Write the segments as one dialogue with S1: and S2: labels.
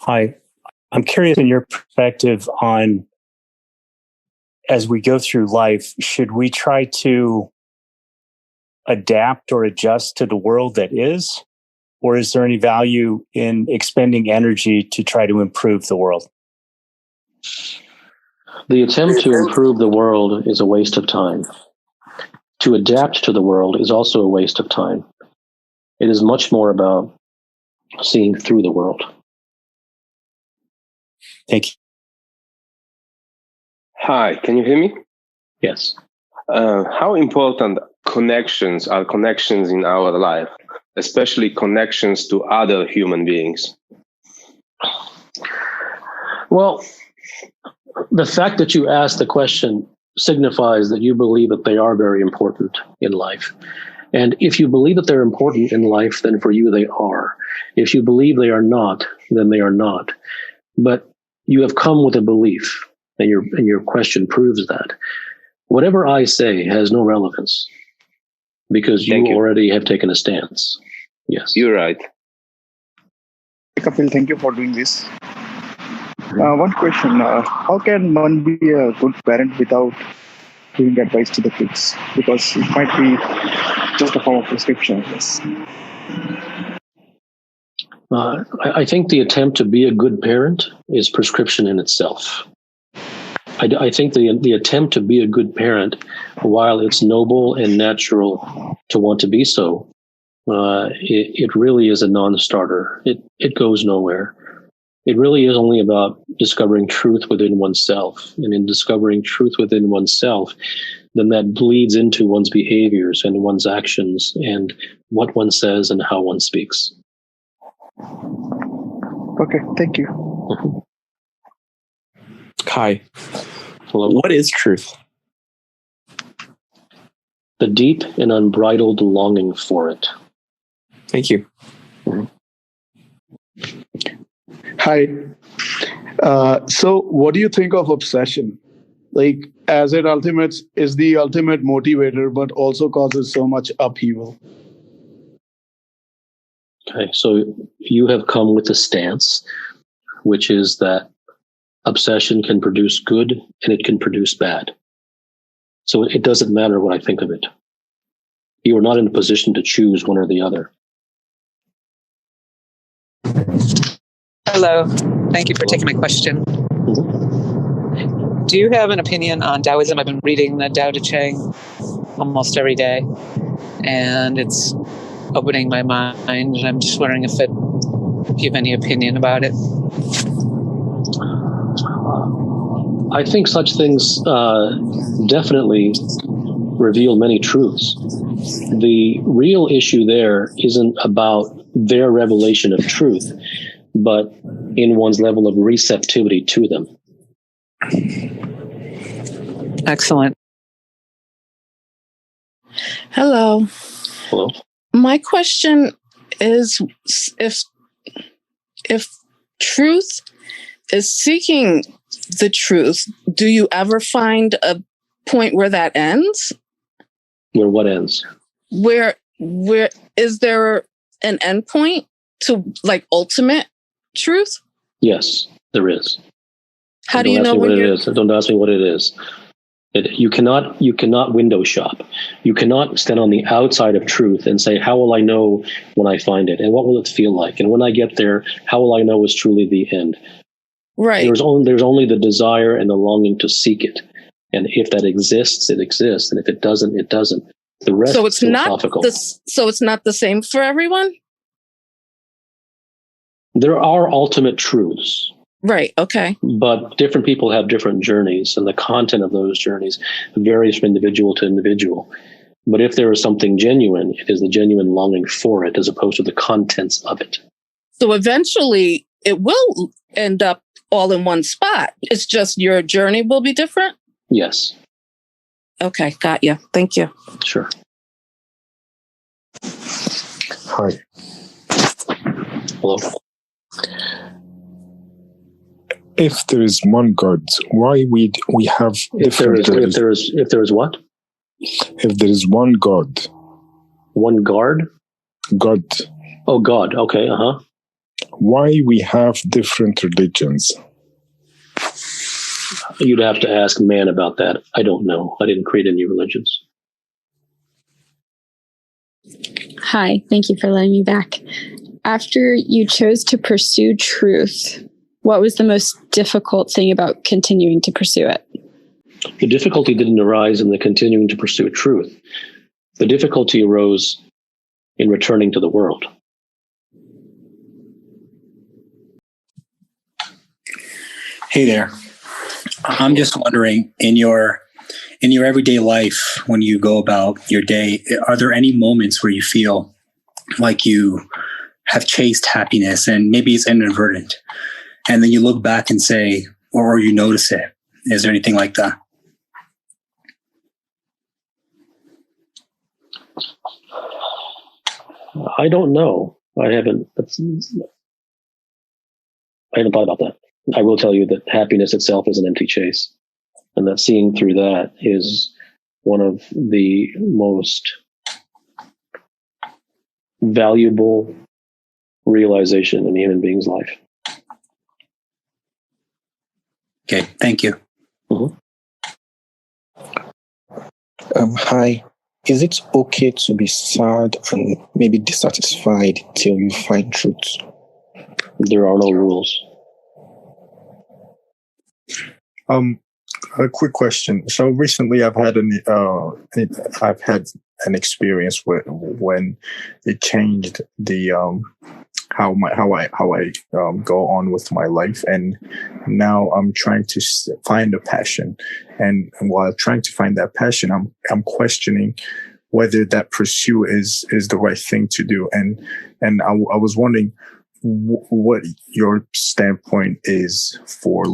S1: Hi. I'm curious in your perspective on, as we go through life, should we try to adapt or adjust to the world that is? Or is there any value in expending energy to try to improve the world?
S2: The attempt to improve the world is a waste of time. To adapt to the world is also a waste of time. It is much more about seeing through the world.
S1: Thank you.
S3: Hi, can you hear me?
S2: Yes.
S3: How important connections are connections in our life, especially connections to other human beings?
S2: Well, the fact that you asked the question signifies that you believe that they are very important in life. And if you believe that they're important in life, then for you they are. If you believe they are not, then they are not. But you have come with a belief, and your question proves that. Whatever I say has no relevance because you already have taken a stance. Yes.
S3: You're right.
S4: Kapil, thank you for doing this. One question, how can one be a good parent without giving advice to the kids? Because it might be just a form of prescription, I guess.
S2: I think the attempt to be a good parent is prescription in itself. I think the attempt to be a good parent, while it's noble and natural to want to be so, it really is a non-starter. It goes nowhere. It really is only about discovering truth within oneself. And in discovering truth within oneself, then that bleeds into one's behaviors and one's actions and what one says and how one speaks.
S4: Okay, thank you.
S2: Mm-hmm.
S5: Hi.
S2: Hello.
S5: What is truth?
S2: The deep and unbridled longing for it.
S5: Thank you.
S2: Mm-hmm.
S6: Hi. So what do you think of obsession? Like, as it is the ultimate motivator, but also causes so much upheaval.
S2: Okay, so you have come with a stance, which is that obsession can produce good and it can produce bad. So it doesn't matter what I think of it. You are not in a position to choose one or the other.
S7: Hello. Thank you for taking my question.
S2: Mm-hmm.
S7: Do you have an opinion on Taoism? I've been reading the Tao Te Ching almost every day, and it's opening my mind. And I'm just wondering if you have any opinion about it.
S2: I think such things definitely reveal many truths. The real issue there isn't about their revelation of truth, but in one's level of receptivity to them.
S7: Excellent.
S8: Hello.
S2: Hello.
S8: My question is if truth is seeking the truth, do you ever find a point where that ends?
S2: Where what ends?
S8: Where is there an end point to like ultimate truth?
S2: Yes, there is.
S8: How do you know when
S2: it is? Don't ask me what it is. You cannot window shop. You cannot stand on the outside of truth and say, how will I know when I find it? And what will it feel like? And when I get there, how will I know it's truly the end?
S8: Right.
S2: There's only the desire and the longing to seek it. And if that exists, it exists. And if it doesn't, it doesn't. The rest is philosophical.
S8: So it's not the same for everyone?
S2: There are ultimate truths.
S8: Right. Okay.
S2: But different people have different journeys, and the content of those journeys varies from individual to individual. But if there is something genuine, it is the genuine longing for it as opposed to the contents of it.
S8: So eventually it will end up all in one spot. It's just your journey will be different?
S2: Yes.
S8: Okay. Got you. Thank you.
S2: Sure.
S9: Hi.
S2: Hello.
S9: If there is one God, why we have
S2: if there is what?
S9: If there is one God.
S2: One guard?
S9: God.
S2: Oh, God. Okay.
S9: why we have different religions.
S2: You'd have to ask man about that. I don't know. I didn't create any religions.
S10: Hi, thank you for letting me back. After you chose to pursue truth, what was the most difficult thing about continuing to pursue it?
S2: The difficulty didn't arise in the continuing to pursue truth. The difficulty arose in returning to the world.
S11: Hey there. I'm just wondering, in your everyday life, when you go about your day, are there any moments where you feel like you have chased happiness and maybe it's inadvertent, and then you look back and say, or you notice it? Is there anything like that?
S2: I don't know. I haven't thought about that. I will tell you that happiness itself is an empty chase, and that seeing through that is one of the most valuable realization in a human being's life.
S11: Okay, thank you.
S2: Mm-hmm.
S12: Hi. Is it okay to be sad and maybe dissatisfied till you find truth?
S2: There are no rules.
S13: A quick question. So recently, I've had an experience when it changed the how I go on with my life, and now I'm trying to find a passion, and while trying to find that passion, I'm questioning whether that pursuit is the right thing to do, and I was wondering what your standpoint is for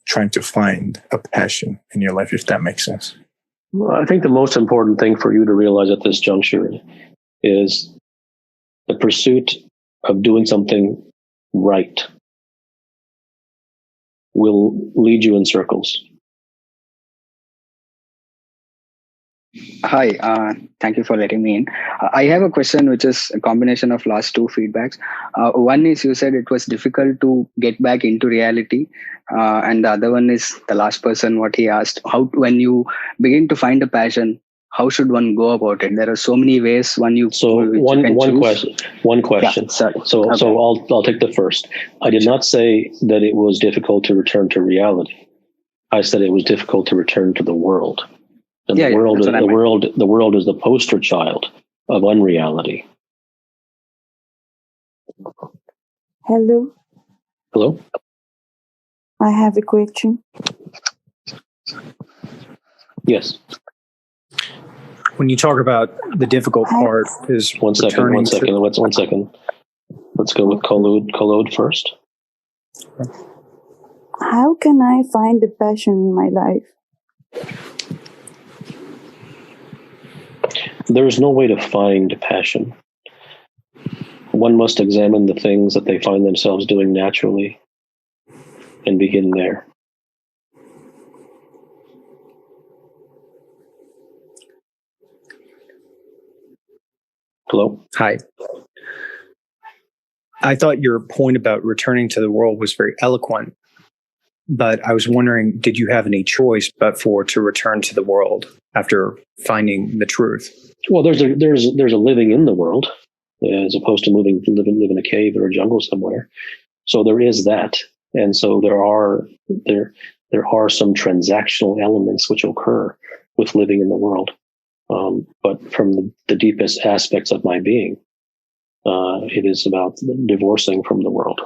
S13: trying to find a passion in your life, if that makes sense.
S2: Well, I think the most important thing for you to realize at this juncture is the pursuit of doing something right will lead you in circles.
S14: Hi, thank you for letting me in. I have a question which is a combination of last two feedbacks. One is you said it was difficult to get back into reality. And the other one is the last person, what he asked, when you begin to find a passion, how should one go about it? There are so many ways one
S2: question. Yeah, sorry. So I'll take the first. I did not say that it was difficult to return to reality. I said it was difficult to return to the world. And the world is the poster child of unreality.
S15: Hello.
S2: Hello.
S15: I have a question.
S2: Yes.
S16: When you talk about the difficult part is
S2: one second. Let's go with Khalud first.
S15: How can I find the passion in my life?
S2: There is no way to find passion. One must examine the things that they find themselves doing naturally and begin there. Hello?
S16: Hi. I thought your point about returning to the world was very eloquent, but I was wondering, did you have any choice to return to the world after finding the truth?
S2: Well, there's a living in the world as opposed to live in a cave or a jungle somewhere. So there is that, and so there are some transactional elements which occur with living in the world. But from the deepest aspects of my being, it is about divorcing from the world.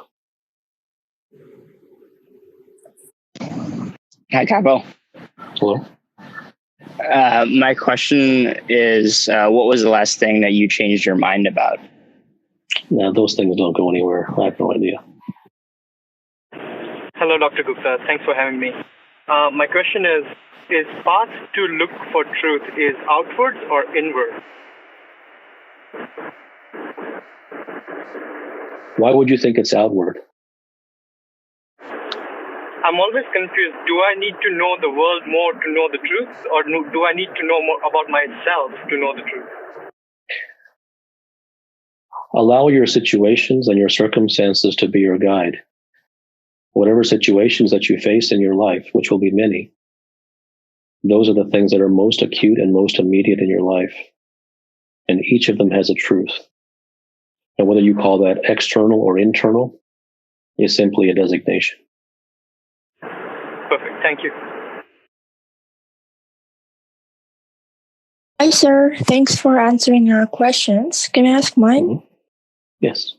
S17: Hi, Kapil.
S2: Hello.
S17: My question is, what was the last thing that you changed your mind about?
S2: Now, those things don't go anywhere. I have no idea.
S18: Hello, Dr. Gupta. Thanks for having me. My question is path to look for truth is outwards or inward?
S2: Why would you think it's outward?
S18: I'm always confused. Do I need to know the world more to know the truth, or do I need to know more about myself to know the truth?
S2: Allow your situations and your circumstances to be your guide. Whatever situations that you face in your life, which will be many, those are the things that are most acute and most immediate in your life. And each of them has a truth. And whether you call that external or internal is simply a designation.
S18: Perfect. Thank you.
S19: Hi, sir. Thanks for answering our questions. Can I ask mine?
S2: Mm-hmm. Yes.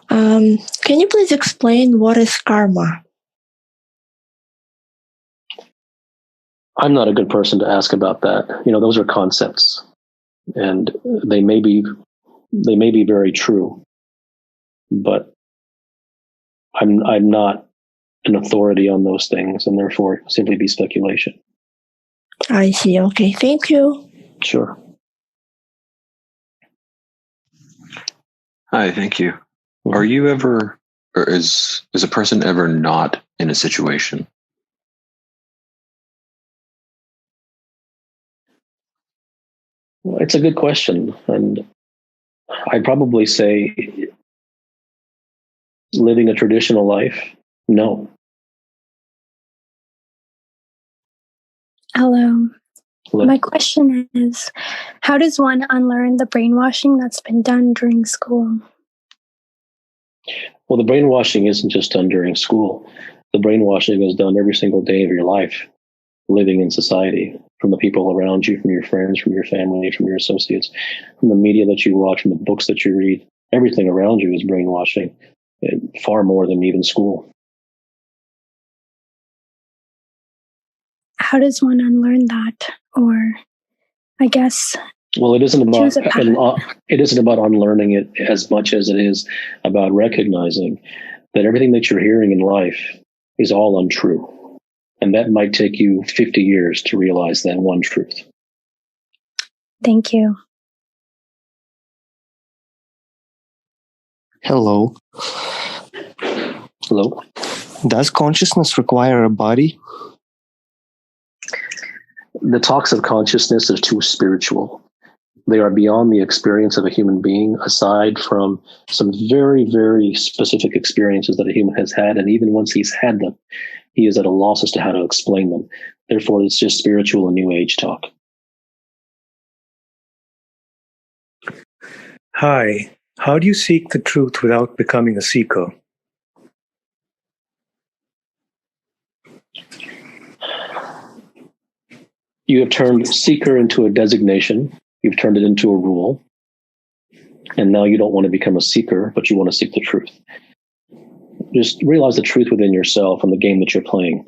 S19: Can you please explain what is karma?
S2: I'm not a good person to ask about that. Those are concepts, and they may be very true, but I'm not an authority on those things, and therefore simply be speculation.
S19: I see. Okay. Thank you.
S2: Sure.
S5: Hi, thank you. Are you ever, or is a person ever not in a situation?
S2: Well, it's a good question, and I'd probably say living a traditional life, no.
S20: Hello.
S2: Hello.
S20: My question is, how does one unlearn the brainwashing that's been done during school?
S2: Well, the brainwashing isn't just done during school. The brainwashing is done every single day of your life, living in society, from the people around you, from your friends, from your family, from your associates, from the media that you watch, from the books that you read. Everything around you is brainwashing, far more than even school.
S20: How does one unlearn that? Or, I guess,
S2: well, it isn't
S20: choose a path.
S2: about unlearning it as much as it is about recognizing that everything that you're hearing in life is all untrue. And that might take you 50 years to realize that one truth.
S20: Thank you.
S21: Hello.
S2: Hello.
S21: Does consciousness require a body?
S2: The talks of consciousness are too spiritual. They are beyond the experience of a human being, aside from some very, very specific experiences that a human has had. And even once he's had them, he is at a loss as to how to explain them. Therefore, it's just spiritual and New Age talk.
S16: Hi. How do you seek the truth without becoming a seeker?
S2: You have turned seeker into a designation. You've turned it into a rule. And now you don't want to become a seeker, but you want to seek the truth. Just realize the truth within yourself and the game that you're playing.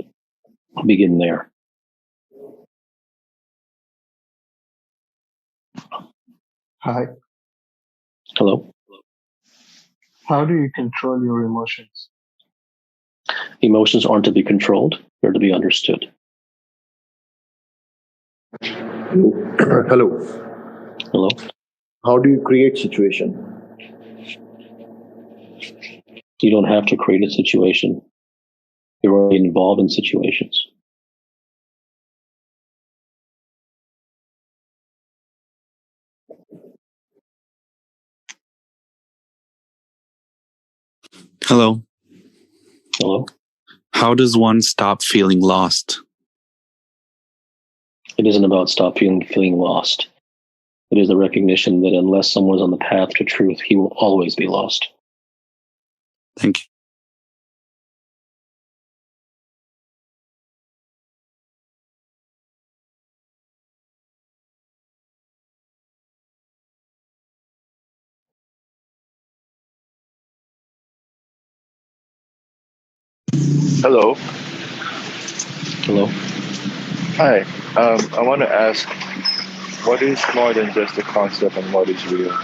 S2: Begin there.
S22: Hi.
S2: Hello.
S22: How do you control your emotions?
S2: Emotions aren't to be controlled. They're to be understood.
S23: Hello.
S2: Hello.
S23: How do you create situation?
S2: You don't have to create a situation. You're already involved in situations.
S24: Hello.
S2: Hello.
S24: How does one stop feeling lost?
S2: It isn't about stop feeling lost. It is the recognition that unless someone's on the path to truth, he will always be lost.
S24: Thank you.
S22: Hello.
S2: Hello.
S22: Hi. I want to ask, what is more than just a concept and what is real?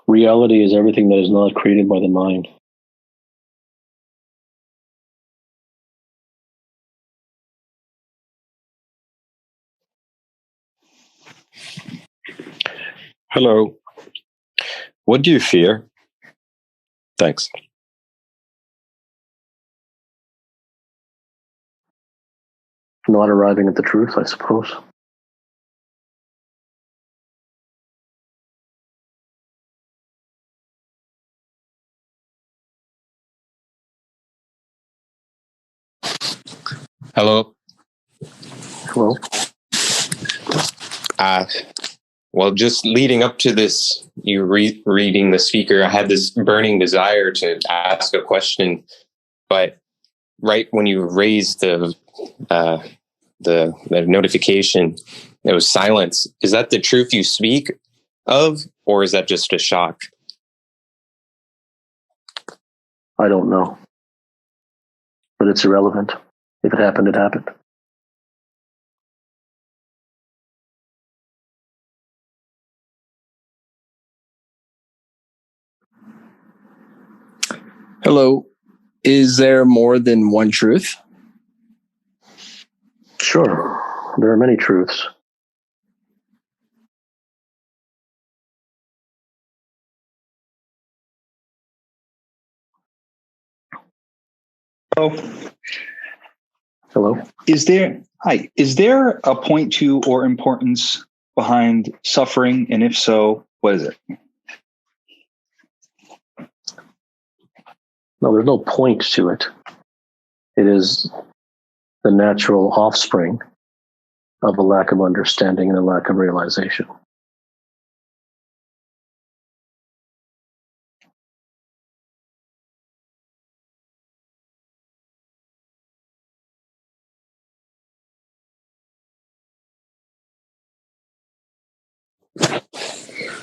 S2: Reality is everything that is not created by the mind.
S25: Hello. What do you fear? Thanks.
S2: Not arriving at the truth, I suppose.
S1: Hello.
S2: Hello.
S1: Well, just leading up to this, you reading the speaker, I had this burning desire to ask a question, but right when you raised the notification, there was silence. Is that the truth you speak of, or is that just a shock?
S2: I don't know. But it's irrelevant. If it happened, it happened.
S3: Hello. Is there more than one truth?
S2: Sure. There are many truths. Hello.
S4: Is there a point to or importance behind suffering, and if so, what is it?
S2: No, there's no point to it. It is the natural offspring of a lack of understanding and a lack of realization.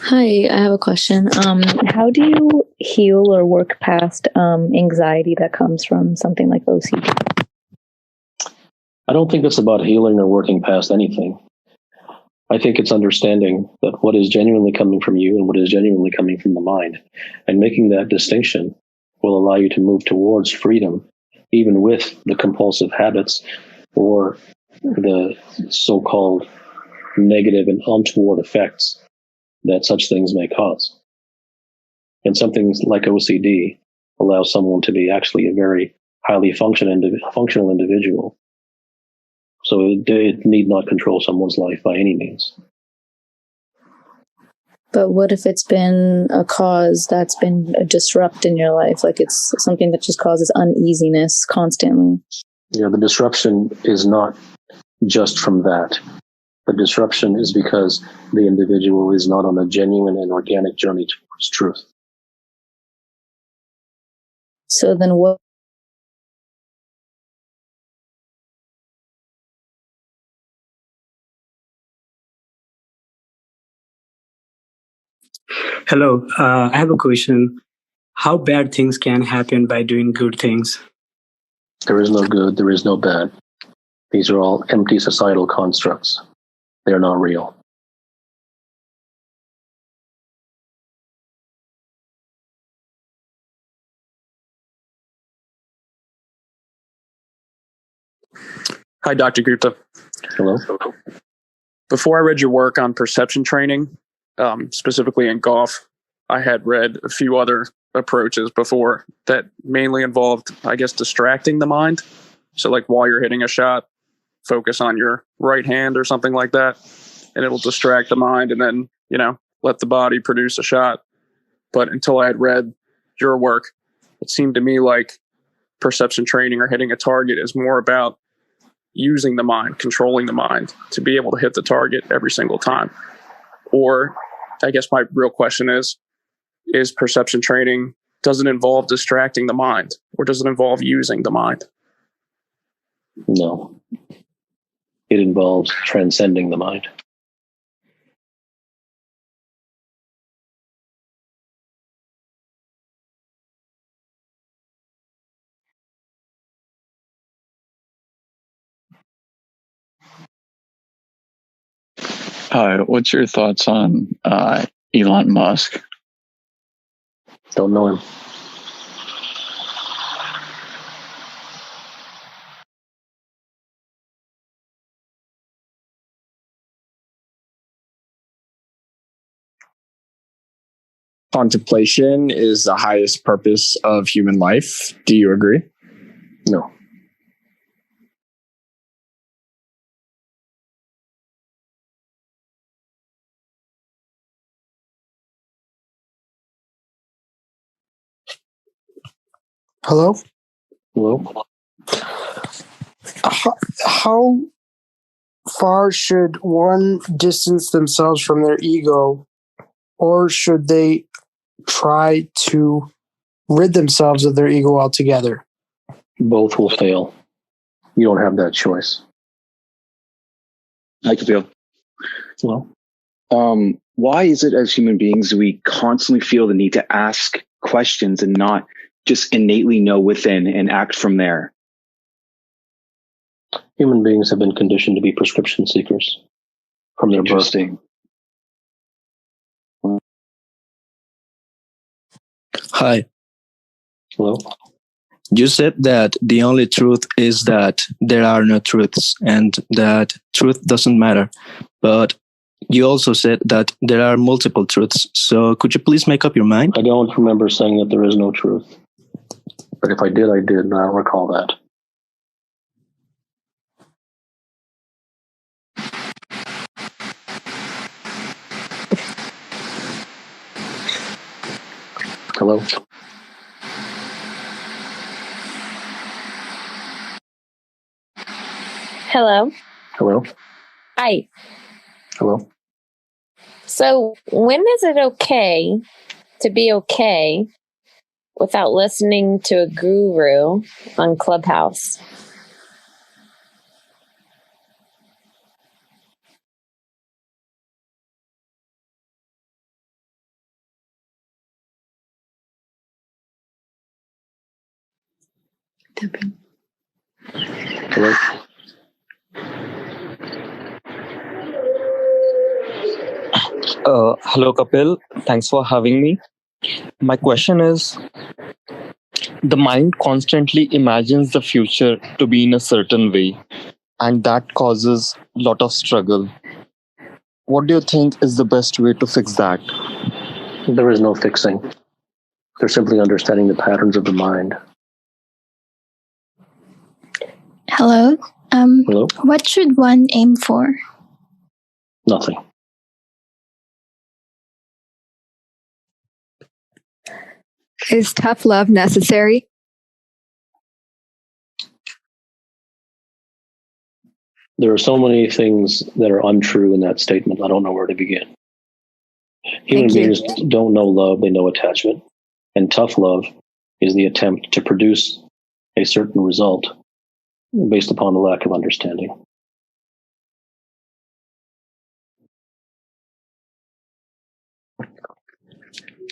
S6: Hi, I have a question. How do you heal or work past anxiety that comes from something like OCD?
S2: I don't think it's about healing or working past anything. I think it's understanding that what is genuinely coming from you and what is genuinely coming from the mind, and making that distinction will allow you to move towards freedom, even with the compulsive habits or the so-called negative and untoward effects that such things may cause. And something like OCD allows someone to be actually a very highly functional individual. So it need not control someone's life by any means.
S6: But what if it's been a cause that's been a disrupt in your life? Like it's something that just causes uneasiness constantly.
S2: Yeah, the disruption is not just from that. The disruption is because the individual is not on a genuine and organic journey towards truth.
S6: So then what?
S7: Hello, I have a question. How bad things can happen by doing good things?
S2: There is no good, there is no bad. These are all empty societal constructs. They're not real.
S26: Hi, Dr. Gupta.
S2: Hello.
S26: Before I read your work on perception training, specifically in golf, I had read a few other approaches before that mainly involved, I guess, distracting the mind. So like while you're hitting a shot, focus on your right hand or something like that, and it'll distract the mind and then, let the body produce a shot. But until I had read your work, it seemed to me like perception training or hitting a target is more about using the mind, controlling the mind to be able to hit the target every single time. Or I guess my real question is perception training, does it involve distracting the mind or does it involve using the mind?
S2: No. It involves transcending the mind.
S27: Hi, what's your thoughts on Elon Musk?
S2: Don't know him.
S3: Contemplation is the highest purpose of human life. Do you agree?
S2: No.
S28: Hello?
S2: Hello?
S8: how far should one distance themselves from their ego, or should they try to rid themselves of their ego altogether?
S2: Both will fail. You don't have that choice.
S9: Hi, Kapil.
S2: Well,
S9: why is it as human beings we constantly feel the need to ask questions and not just innately know within and act from there?
S2: Human beings have been conditioned to be prescription seekers from their birth.
S10: Hi.
S2: Hello.
S10: You said that the only truth is that there are no truths and that truth doesn't matter. But you also said that there are multiple truths. So could you please make up your mind?
S2: I don't remember saying that there is no truth. But if I did, I did, and I don't recall that. Hello?
S11: Hello.
S2: Hello?
S11: Hi.
S2: Hello?
S11: So, when is it okay to be okay without listening to a guru on Clubhouse?
S2: Hello?
S12: Hello, Kapil. Thanks for having me. My question is, the mind constantly imagines the future to be in a certain way, and that causes a lot of struggle. What do you think is the best way to fix that?
S2: There is no fixing. They're simply understanding the patterns of the mind.
S20: Hello.
S2: Hello?
S20: What should one aim for?
S2: Nothing.
S13: Is tough love necessary?
S2: There are so many things that are untrue in that statement. I don't know where to begin. Human beings don't know love, they know attachment. And tough love is the attempt to produce a certain result based upon the lack of understanding.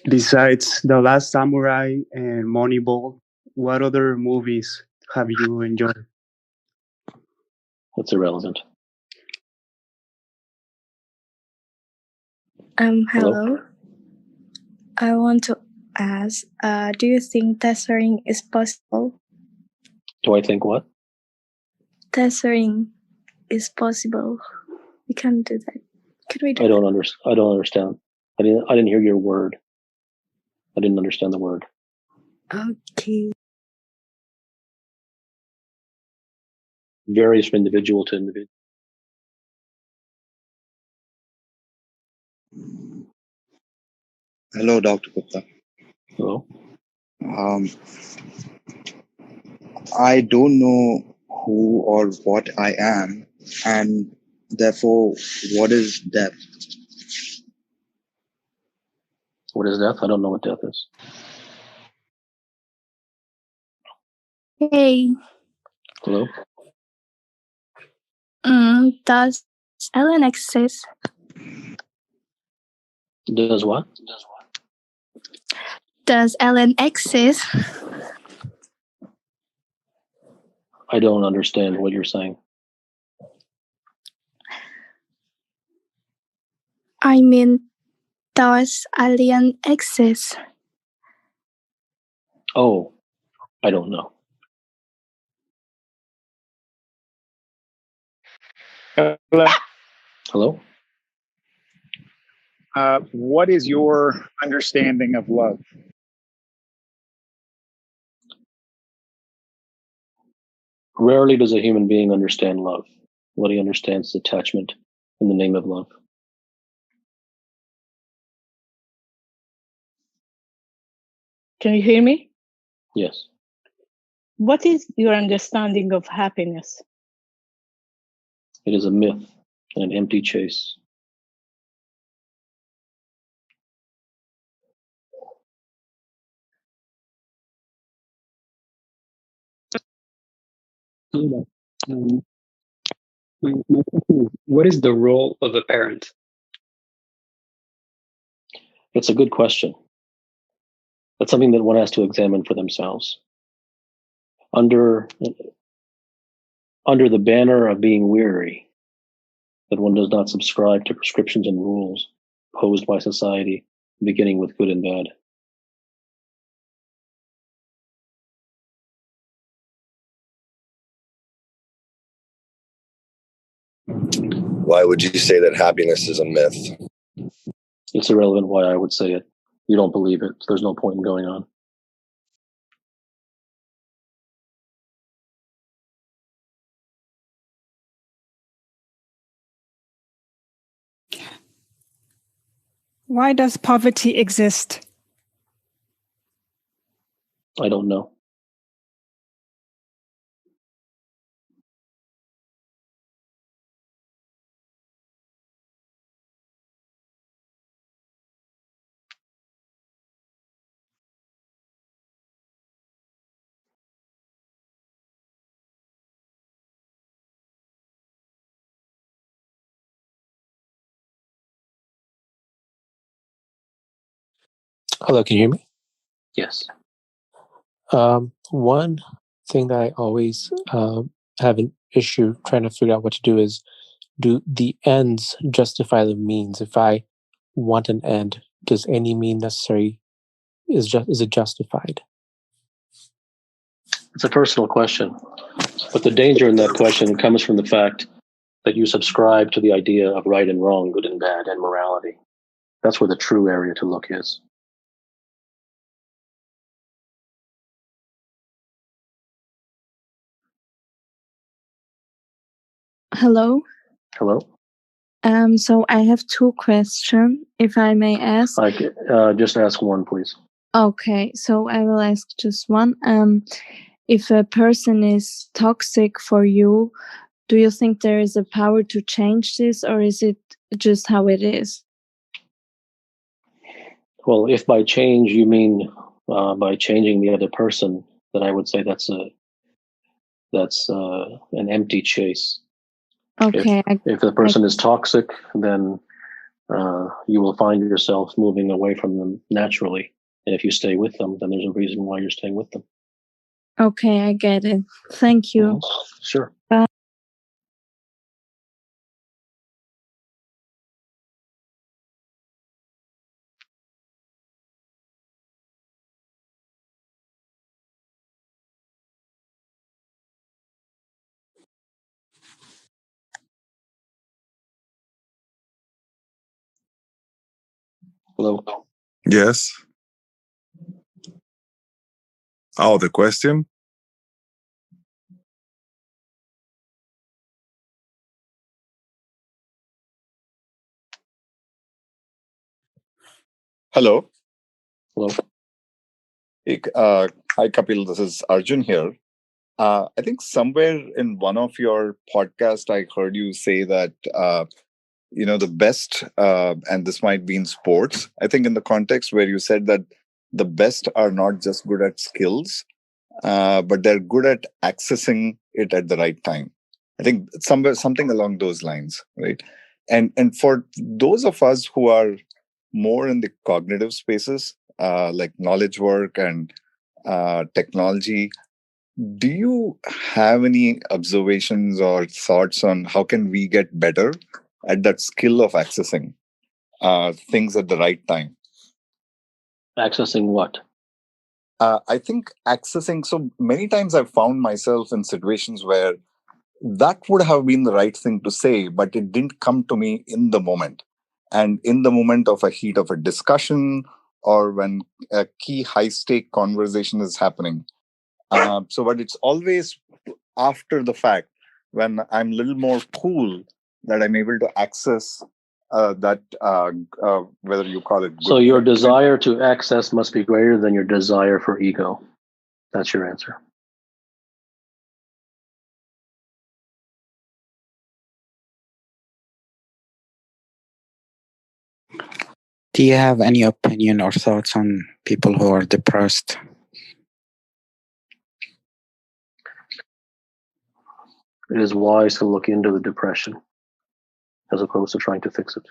S14: Besides The Last Samurai and Moneyball, what other movies have you enjoyed?
S2: That's irrelevant.
S28: Hello. I want to ask, do you think tethering is possible?
S2: Do I think what?
S28: Tethering is possible. We can't do that. Can we do
S2: I don't understand. I didn't hear your word. I didn't understand the word.
S28: Okay.
S2: Varies from individual to individual.
S29: Hello, Dr. Gupta.
S2: Hello.
S29: I don't know who or what I am, and therefore, what is death?
S2: What is death? I don't know what death is.
S28: Hey.
S2: Hello.
S28: Does Ellen exist?
S2: Does what?
S28: Does Ellen exist?
S2: I don't understand what you're saying.
S28: I mean, does alien exist?
S2: Oh, I don't know.
S30: Hello.
S2: Hello?
S30: What is your understanding of love?
S2: Rarely does a human being understand love. What he understands is attachment in the name of love.
S31: Can you hear me?
S2: Yes.
S31: What is your understanding of happiness?
S2: It is a myth and an empty chase.
S5: My question is, what is the role of a parent?
S2: It's a good question. That's something that one has to examine for themselves. Under the banner of being weary, that one does not subscribe to prescriptions and rules posed by society, beginning with good and bad.
S15: Why would you say that happiness is a myth?
S2: It's irrelevant why I would say it. You don't believe it, so there's no point in going on.
S16: Why does poverty exist?
S2: I don't know.
S17: Hello, can you hear me?
S2: Yes.
S17: One thing that I always have an issue trying to figure out what to do is, do the ends justify the means? If I want an end, does any mean necessary? Is it justified?
S2: It's a personal question, but the danger in that question comes from the fact that you subscribe to the idea of right and wrong, good and bad, and morality. That's where the true area to look is.
S28: Hello.
S2: Hello?
S28: So I have two questions, if I may ask.
S2: Just ask one, please.
S28: Okay, so I will ask just one. If a person is toxic for you, do you think there is a power to change this, or is it just how it is?
S2: Well, if by change you mean by changing the other person, then I would say that's an empty chase.
S28: Okay.
S2: If the person is toxic, then you will find yourself moving away from them naturally. And if you stay with them, then there's a reason why you're staying with them.
S28: Okay, I get it. Thank you.
S2: Sure.
S28: Bye.
S2: Hello.
S18: Yes. Oh, the question? Hello.
S2: Hello.
S18: Hi, Kapil. This is Arjun here. I think somewhere in one of your podcasts, I heard you say that, the best, and this might be in sports, I think in the context where you said that the best are not just good at skills, but they're good at accessing it at the right time. I think something along those lines, right? And for those of us who are more in the cognitive spaces, like knowledge work and technology, do you have any observations or thoughts on how can we get better at that skill of accessing things at the right time?
S2: Accessing what?
S18: I think accessing, so many times I've found myself in situations where that would have been the right thing to say, but it didn't come to me in the moment. And in the moment of a heat of a discussion or when a key high stake conversation is happening. But it's always after the fact when I'm a little more cool that I'm able to access that, whether you call it good.
S2: So your desire to access must be greater than your desire for ego. That's your answer.
S1: Do you have any opinion or thoughts on people who are depressed?
S2: It is wise to look into the depression as opposed to trying to fix it.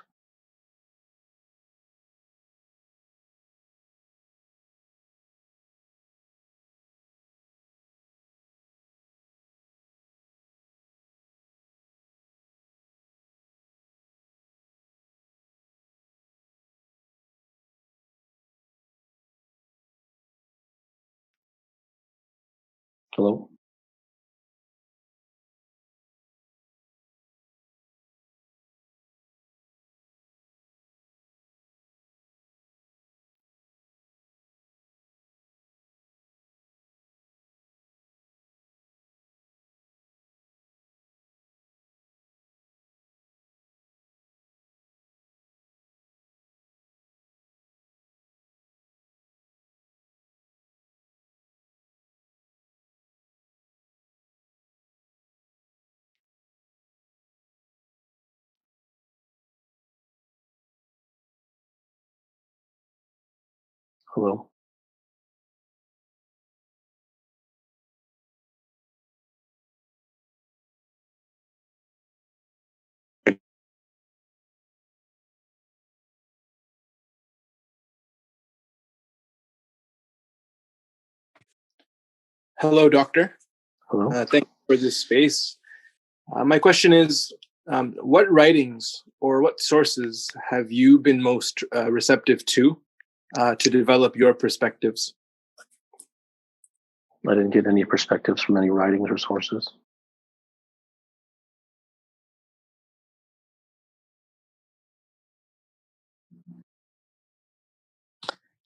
S2: Hello? Hello?
S4: Hello, Doctor.
S2: Hello?
S4: Thank you for this space. My question is, what writings or what sources have you been most receptive to develop your perspectives?
S2: I didn't get any perspectives from any writings or sources.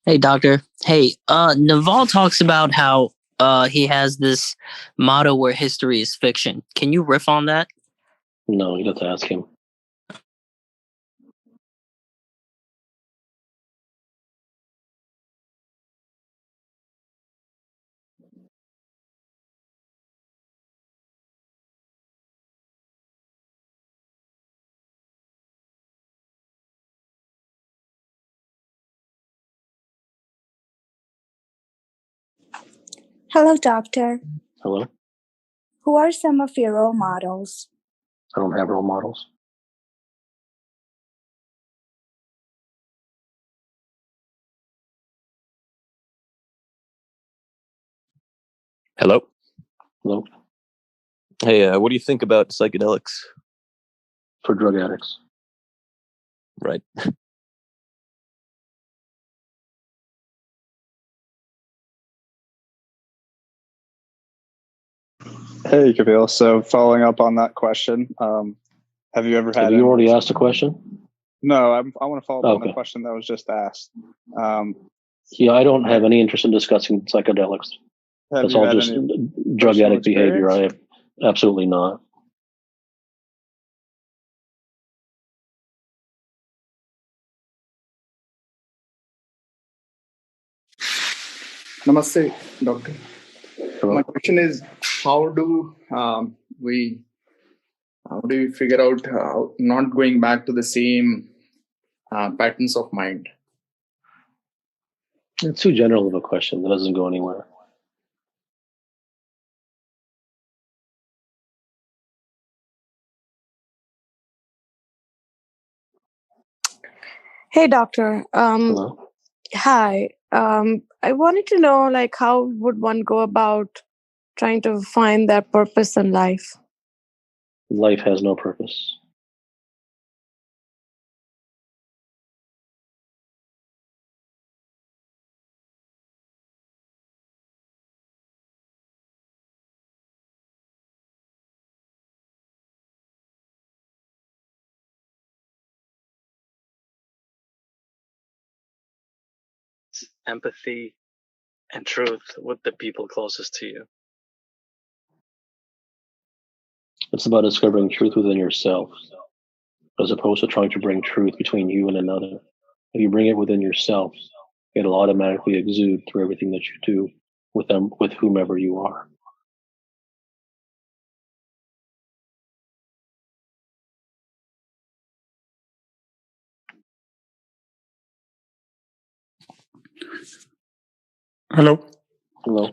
S6: Hey, doctor. Hey, Naval talks about how he has this motto where history is fiction. Can you riff on that?
S2: No, you'd have to ask him.
S7: Hello, Doctor.
S2: Hello?
S7: Who are some of your role models?
S2: I don't have role models.
S19: Hello.
S2: Hello?
S19: Hey, what do you think about psychedelics?
S2: For drug addicts.
S19: Right.
S3: Hey, Kapil. So following up on that question, have you ever had?
S2: Have you already asked a question?
S3: No, I want to follow up on
S2: Okay.
S3: the question that was just asked.
S2: Yeah, I don't have any interest in discussing psychedelics.
S3: Have
S2: That's
S3: you
S2: all
S3: had
S2: just
S3: any
S2: drug
S3: personal
S2: addict behavior. I
S3: experience?
S2: have absolutely not.
S21: Namaste, doctor.
S2: Hello?
S21: My question is, how do we figure out how not going back to the same patterns of mind?
S2: It's too general of a question that doesn't go anywhere.
S22: Hey, doctor.
S2: Hello?
S22: Hi. I wanted to know, like, how would one go about trying to find their purpose in life?
S2: Life has no purpose.
S23: Empathy and truth with the people closest to you.
S2: It's about discovering truth within yourself, as opposed to trying to bring truth between you and another. If you bring it within yourself, it'll automatically exude through everything that you do with them, with whomever you are.
S8: Hello.
S2: Hello.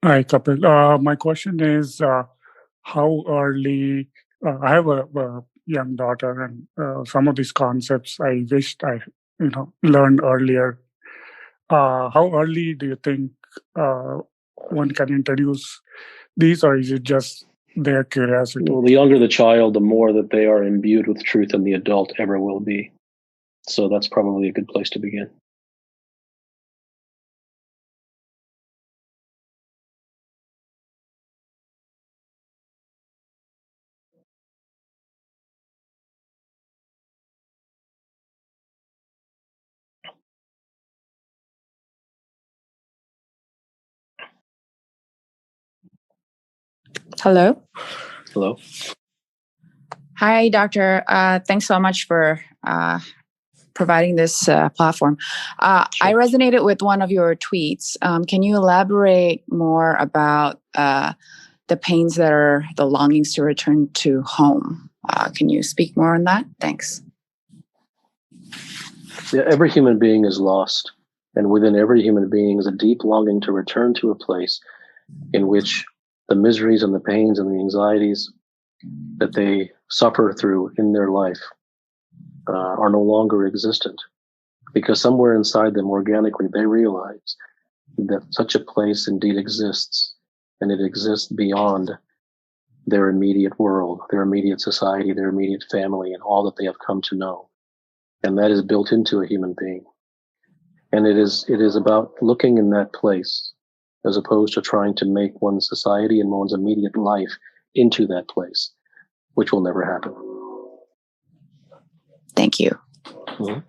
S8: Hi, Kapil. My question is, how early? I have a young daughter, and some of these concepts I wished I, learned earlier. How early do you think one can introduce these, or is it just their curiosity?
S2: Well, the younger the child, the more that they are imbued with truth than the adult ever will be. So that's probably a good place to begin.
S9: Hello.
S2: Hello.
S9: Hi, Doctor. Thanks so much for providing this platform. I resonated with one of your tweets. Can you elaborate more about the pains that are the longings to return to home? Can you speak more on that? Thanks.
S2: Yeah, every human being is lost. And within every human being is a deep longing to return to a place in which the miseries and the pains and the anxieties that they suffer through in their life are no longer existent. Because somewhere inside them, organically, they realize that such a place indeed exists, and it exists beyond their immediate world, their immediate society, their immediate family, and all that they have come to know. And that is built into a human being. And it is about looking in that place as opposed to trying to make one's society and one's immediate life into that place, which will never happen.
S9: Thank you.
S2: Mm-hmm.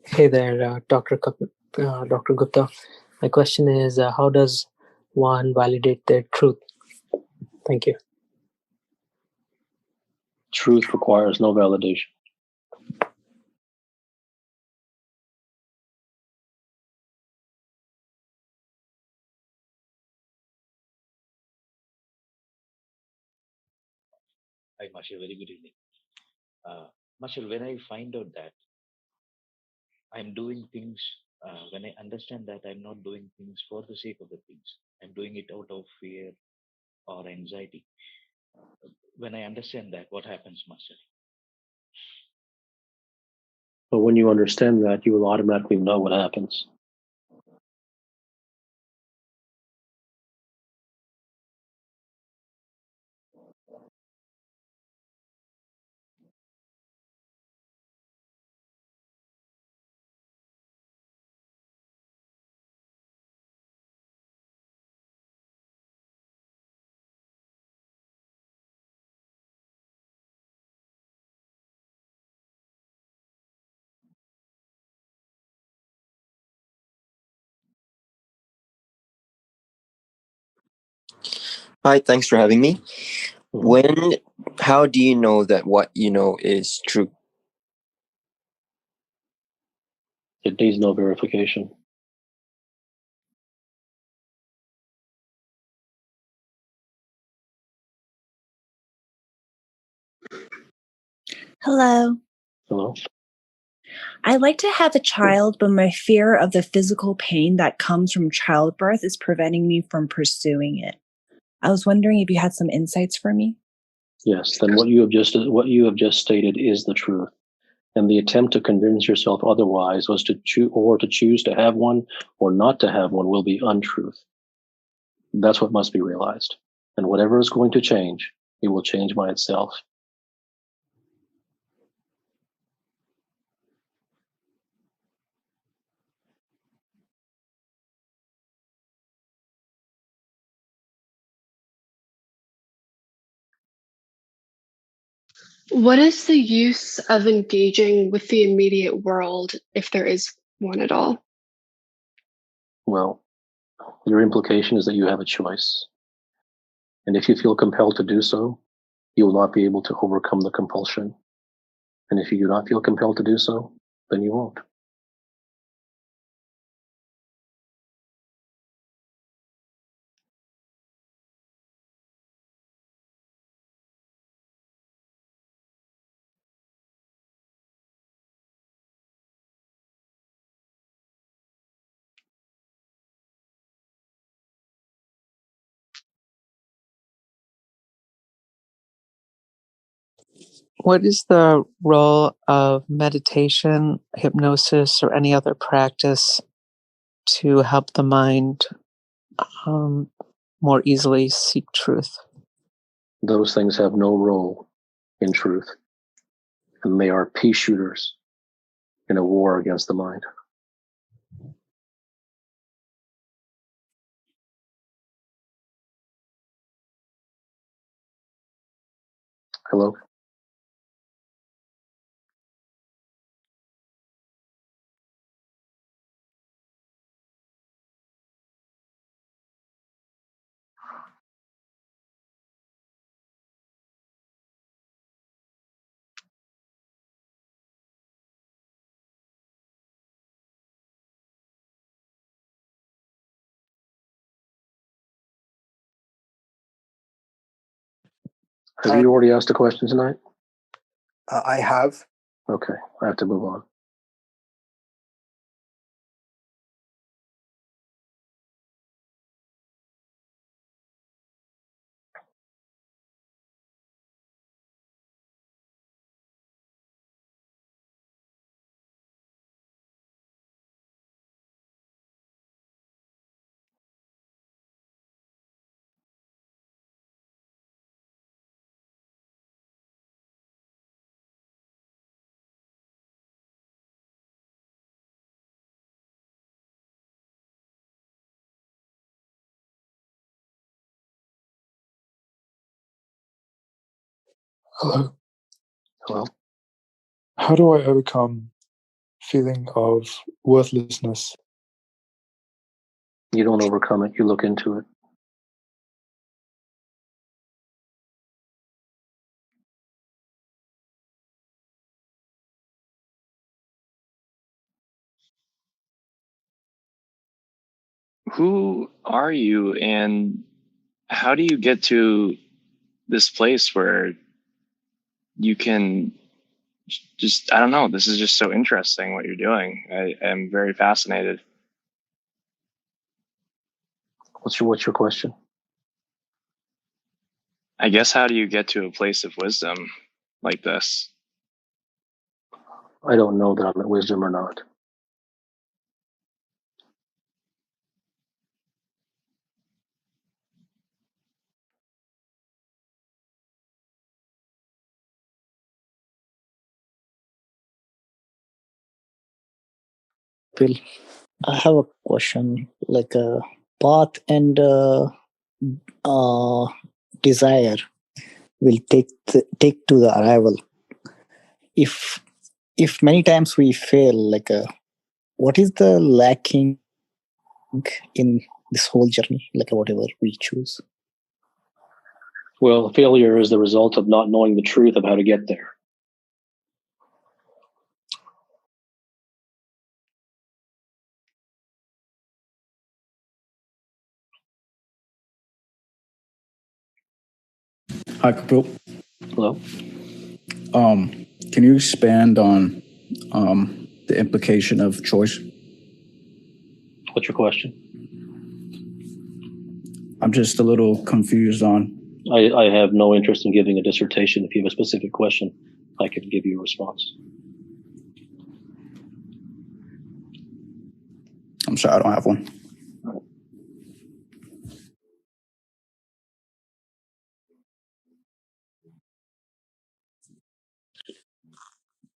S10: Hey there, Dr. Dr. Gupta. My question is, how does one validate their truth? Thank you.
S2: Truth requires no validation.
S11: Hi, Marshall. Very good evening. Marshall, when I find out that I'm doing things, when I understand that I'm not doing things for the sake of the things, I'm doing it out of fear or anxiety. When I understand that, what happens, Marshall?
S2: But when you understand that, you will automatically know what happens.
S12: Hi, thanks for having me. How do you know that what you know is true?
S2: It needs no verification.
S13: Hello.
S2: Hello.
S13: I'd like to have a child, but my fear of the physical pain that comes from childbirth is preventing me from pursuing it. I was wondering if you had some insights for me.
S2: Yes, then what you have just stated is the truth. And the attempt to convince yourself otherwise was to choose to have one or not to have one will be untruth. That's what must be realized. And whatever is going to change, it will change by itself.
S5: What is the use of engaging with the immediate world if there is one at all?
S2: Well, your implication is that you have a choice. And if you feel compelled to do so, you will not be able to overcome the compulsion. And if you do not feel compelled to do so, then you won't.
S14: What is the role of meditation, hypnosis, or any other practice to help the mind more easily seek truth?
S2: Those things have no role in truth. And they are pea shooters in a war against the mind. Hello? Have you already asked a question tonight?
S15: I have.
S2: Okay, I have to move on.
S20: Hello.
S2: Hello.
S20: How do I overcome feeling of worthlessness?
S2: You don't overcome it, you look into it.
S24: Who are you, and how do you get to this place where you can just, I don't know, this is just so interesting what you're doing. I am very fascinated.
S2: What's your question?
S24: I guess, how do you get to a place of wisdom like this?
S2: I don't know that I'm at wisdom or not.
S25: Bill, I have a question. Like a path and uh, desire will take to the arrival. If many times we fail, like what is the lacking in this whole journey? Like whatever we choose.
S2: Well, failure is the result of not knowing the truth of how to get there.
S26: Hi, Kapil.
S2: Hello.
S26: Can you expand on the implication of choice?
S2: What's your question?
S26: I'm just a little confused on.
S2: I have no interest in giving a dissertation. If you have a specific question, I can give you a response.
S26: I'm sorry, I don't have one.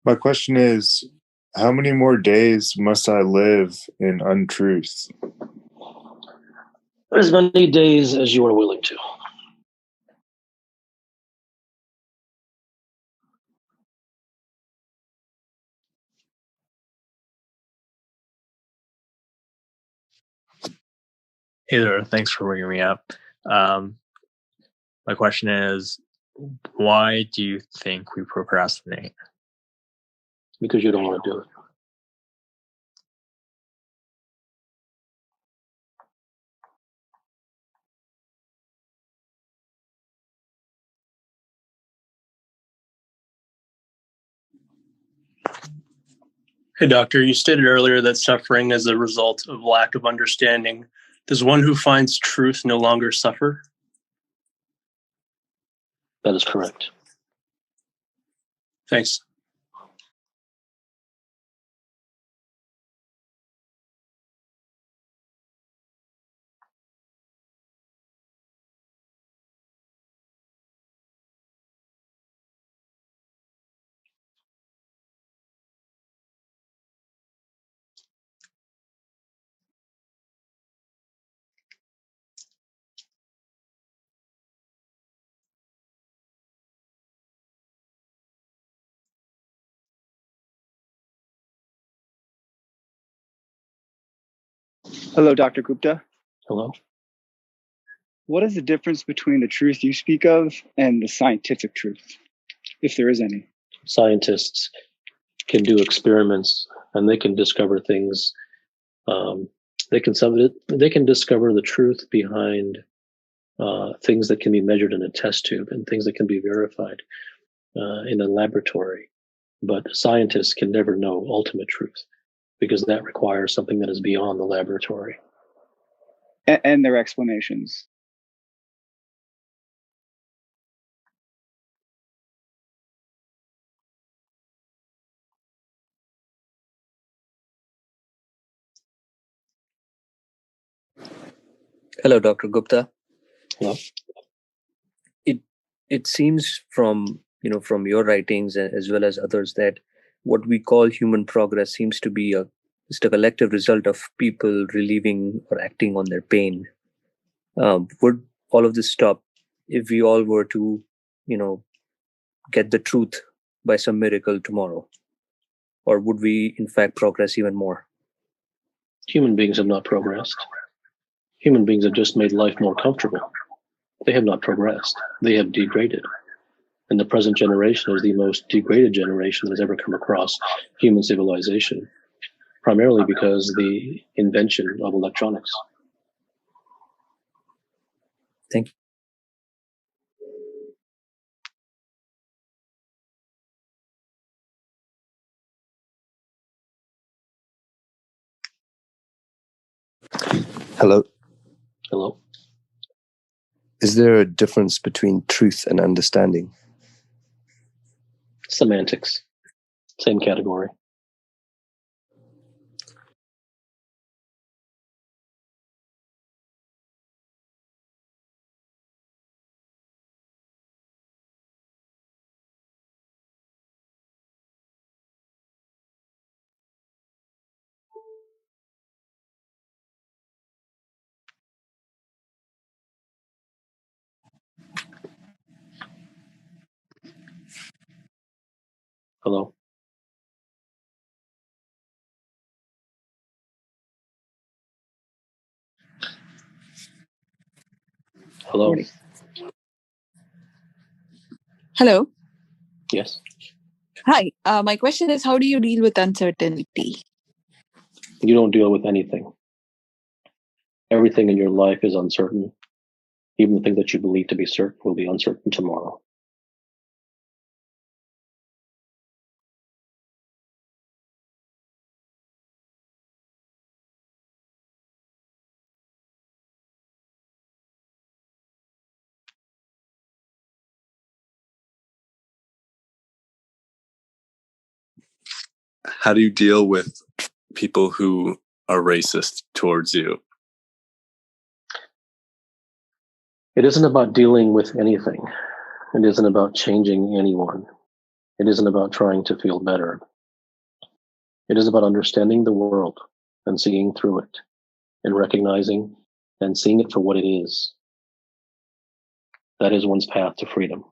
S27: My question is, how many more days must I live in untruth?
S2: As many days as you are willing to.
S1: Hey there, thanks for bringing me up. My question is, why do you think we procrastinate?
S2: Because you don't want to do it.
S4: Hey, doctor, you stated earlier that suffering is a result of lack of understanding. Does one who finds truth no longer suffer?
S2: That is correct.
S4: Thanks.
S6: Hello, Dr. Gupta.
S2: Hello.
S6: What is the difference between the truth you speak of and the scientific truth, if there is any?
S2: Scientists can do experiments and they can discover things. They can discover the truth behind things that can be measured in a test tube and things that can be verified in a laboratory. But scientists can never know ultimate truth because that requires something that is beyond the laboratory.
S6: And their explanations.
S7: Hello, Dr. Gupta.
S2: Hello.
S7: It seems from your writings as well as others that what we call human progress seems to be just a collective result of people relieving or acting on their pain. Would all of this stop if we all were to, get the truth by some miracle tomorrow? Or would we in fact progress even more?
S2: Human beings have not progressed. Human beings have just made life more comfortable. They have not progressed. They have degraded. And the present generation is the most degraded generation that has ever come across human civilization, primarily because the invention of electronics.
S7: Thank you.
S16: Hello.
S2: Hello.
S16: Is there a difference between truth and understanding?
S2: Semantics. Same category. Hello. Hello.
S17: Hello.
S2: Yes.
S17: Hi. My question is, how do you deal with uncertainty?
S2: You don't deal with anything. Everything in your life is uncertain. Even the thing that you believe to be certain will be uncertain tomorrow.
S18: How do you deal with people who are racist towards you?
S2: It isn't about dealing with anything. It isn't about changing anyone. It isn't about trying to feel better. It is about understanding the world and seeing through it and recognizing and seeing it for what it is. That is one's path to freedom.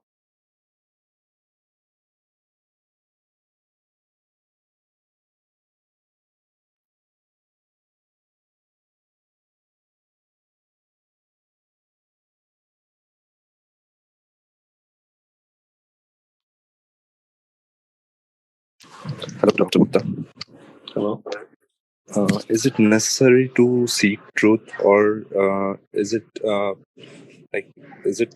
S16: Hello, Dr. Gupta.
S2: Hello.
S18: Is it necessary to seek truth, or is it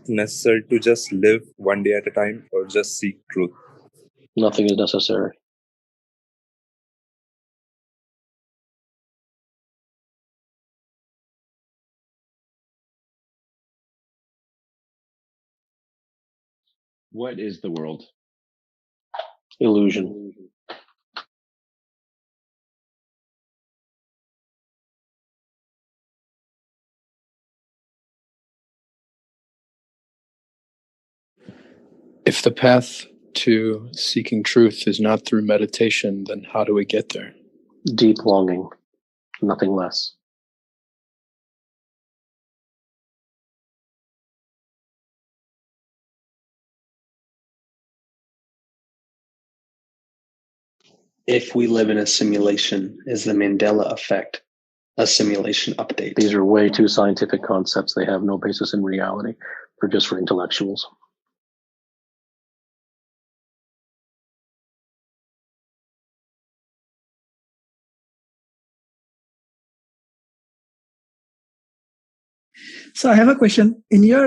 S18: necessary to just live one day at a time, or just seek truth?
S2: Nothing is necessary.
S3: What is the world?
S2: Illusion.
S20: If the path to seeking truth is not through meditation, then how do we get there?
S2: Deep longing, nothing less.
S8: If we live in a simulation, is the Mandela effect a simulation update?
S2: These are way too scientific concepts. They have no basis in reality. They're just for intellectuals.
S9: So I have a question. In your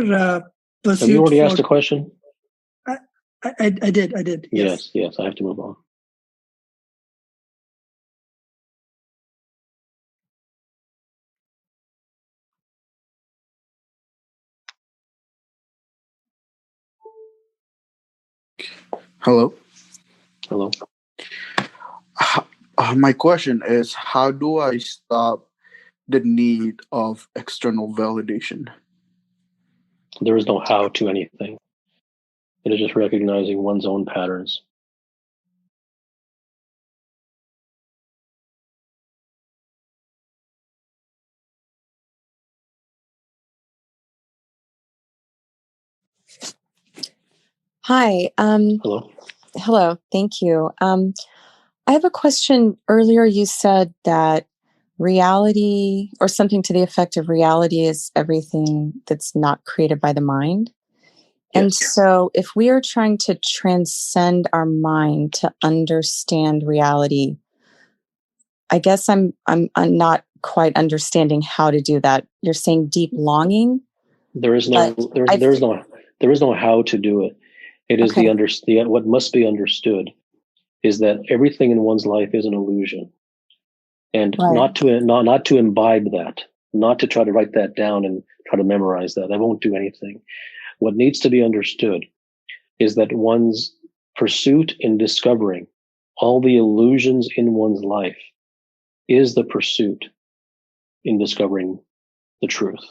S9: pursuit,
S2: have you already asked a question?
S9: I did.
S2: Yes. I have to move on.
S26: Hello.
S2: Hello.
S26: My question is, how do I stop the need of external validation?
S2: There is no how to anything. It is just recognizing one's own patterns.
S19: Hi.
S2: Hello.
S19: Hello. Thank you. I have a question. Earlier, you said that reality, or something to the effect of reality, is everything that's not created by the mind. And so if we are trying to transcend our mind to understand reality, I guess I'm not quite understanding how to do that. You're saying deep longing?
S2: There is no how to do it. It is what must be understood is that everything in one's life is an illusion. And not to imbibe that, not to try to write that down and try to memorize that. That won't do anything. What needs to be understood is that one's pursuit in discovering all the illusions in one's life is the pursuit in discovering the truth.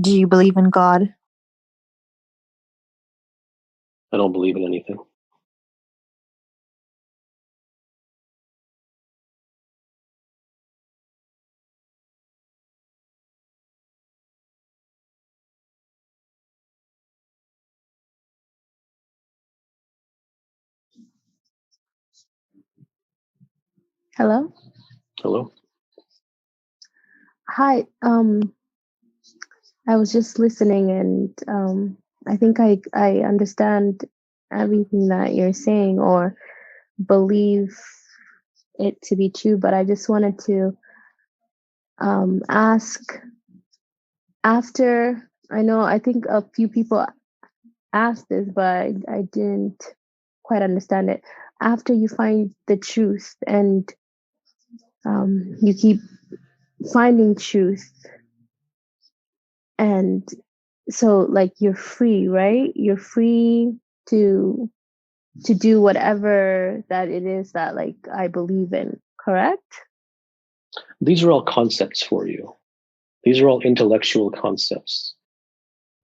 S19: Do you believe in God?
S2: I don't believe in anything.
S21: Hello.
S2: Hello.
S21: Hi. I was just listening, and I think I understand everything that you're saying, or believe it to be true. But I just wanted to ask. After I think a few people asked this, but I didn't quite understand it. After you find the truth, and you keep finding truth, and so like you're free, right? You're free to do whatever that it is that like I believe in, correct?
S2: These are all concepts for you. These are all intellectual concepts.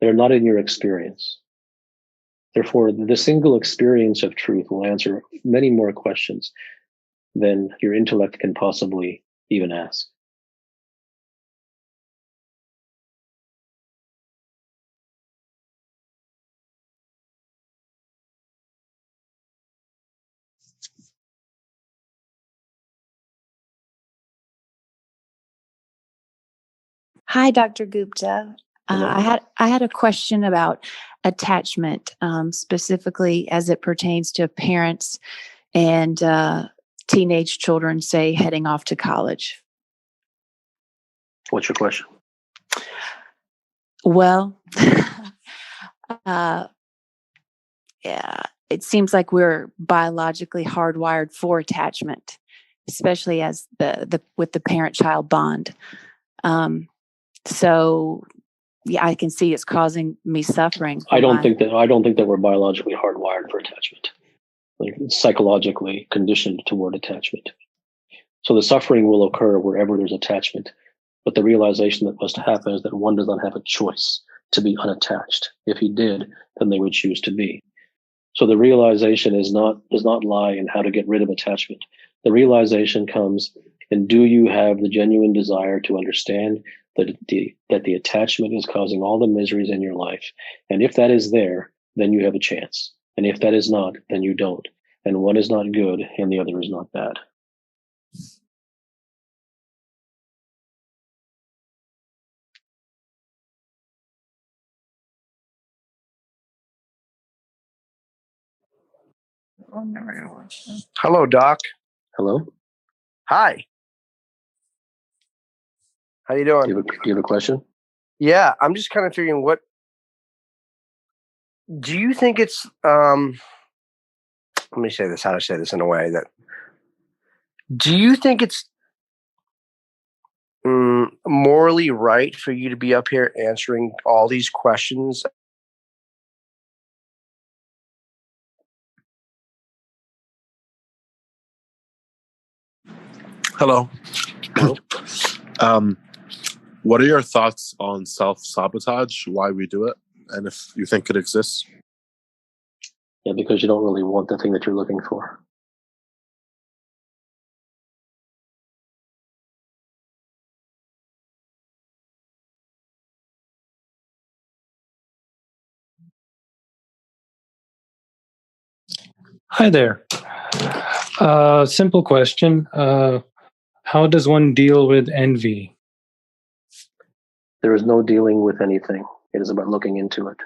S2: They're not in your experience. Therefore, the single experience of truth will answer many more questions than your intellect can possibly even ask.
S5: Hi, Dr. Gupta.
S2: Hello.
S5: I had a question about attachment, specifically as it pertains to parents and teenage children, say, heading off to college.
S2: What's your question?
S5: Well, yeah, it seems like we're biologically hardwired for attachment, especially as the with the parent-child bond. So, yeah, I can see it's causing me suffering.
S2: I don't think that we're biologically hardwired for attachment. Like, it's psychologically conditioned toward attachment. So the suffering will occur wherever there's attachment. But the realization that must happen is that one does not have a choice to be unattached. If he did, then they would choose to be. So the realization does not lie in how to get rid of attachment. The realization comes in, do you have the genuine desire to understand that the attachment is causing all the miseries in your life? And if that is there, then you have a chance. And if that is not, then you don't. And one is not good and the other is not bad.
S10: Hello, Doc.
S2: Hello.
S10: Hi. How you doing?
S2: Do you have a question?
S10: Yeah, I'm just kind of figuring, what do you think it's let me say this, how to say this in a way that, do you think it's morally right for you to be up here answering all these questions?
S11: Hello. What are your thoughts on self-sabotage, why we do it, and if you think it exists?
S2: Yeah, because you don't really want the thing that you're looking for.
S12: Hi there. Simple question. How does one deal with envy?
S2: There is no dealing with anything. It is about looking into it.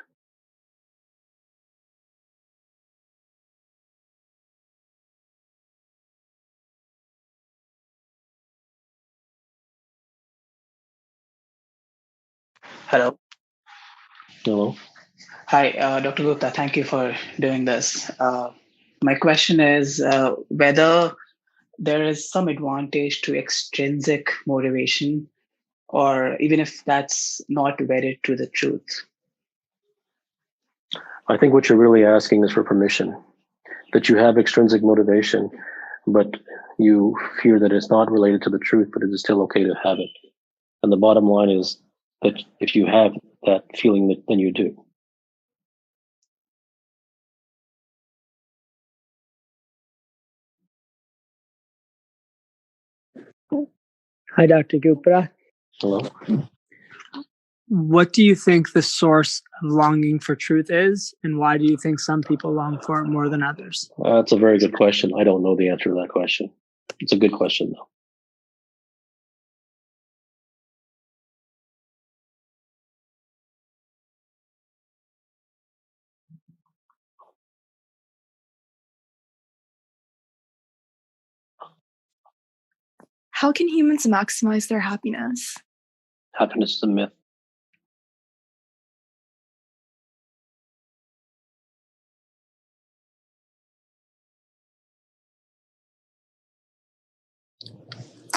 S13: Hello.
S2: Hello.
S13: Hi, Dr. Gupta. Thank you for doing this. My question is whether there is some advantage to extrinsic motivation, or even if that's not wedded to the truth.
S2: I think what you're really asking is for permission, that you have extrinsic motivation, but you fear that it's not related to the truth, but it is still okay to have it. And the bottom line is that if you have that feeling, then you do.
S22: Hi, Dr. Gupta.
S2: Hello.
S9: What do you think the source of longing for truth is, and why do you think some people long for it more than others?
S2: That's a very good question. I don't know the answer to that question. It's a good question, though.
S23: How can humans maximize their happiness?
S2: Happiness is a myth.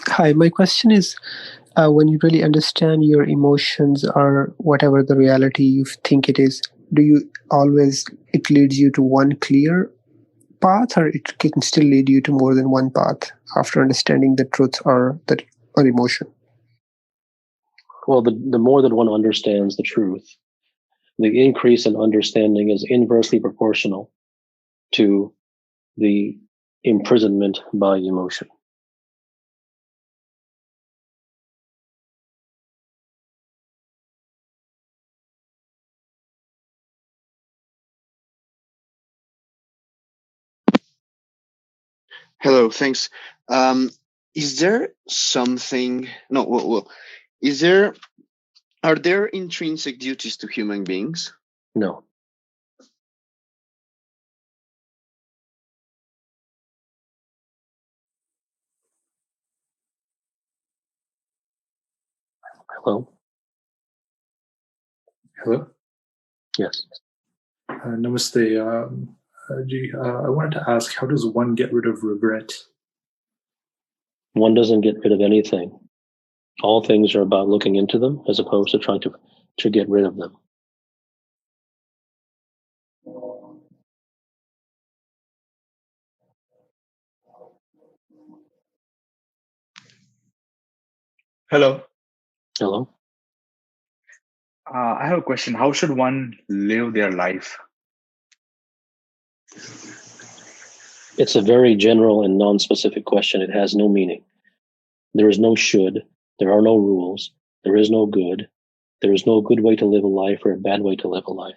S28: Hi, my question is, when you really understand your emotions or whatever the reality you think it is, do you always, it leads you to one clear path, or it can still lead you to more than one path after understanding the truth or emotion?
S2: Well, the more that one understands the truth, the increase in understanding is inversely proportional to the imprisonment by emotion.
S29: Hello, thanks. Is there something? No, well, is there
S1: Are there intrinsic duties to human beings?
S2: No. Hello?
S4: Hello?
S2: Yes.
S4: Namaste. I wanted to ask, how does one get rid of regret?
S2: One doesn't get rid of anything. All things are about looking into them as opposed to trying to get rid of them.
S6: Hello.
S2: Hello?
S6: I have a question. How should one live their life?
S2: It's a very general and non-specific question. It has no meaning. There is no should. There are no rules. There is no good. There is no good way to live a life or a bad way to live a life.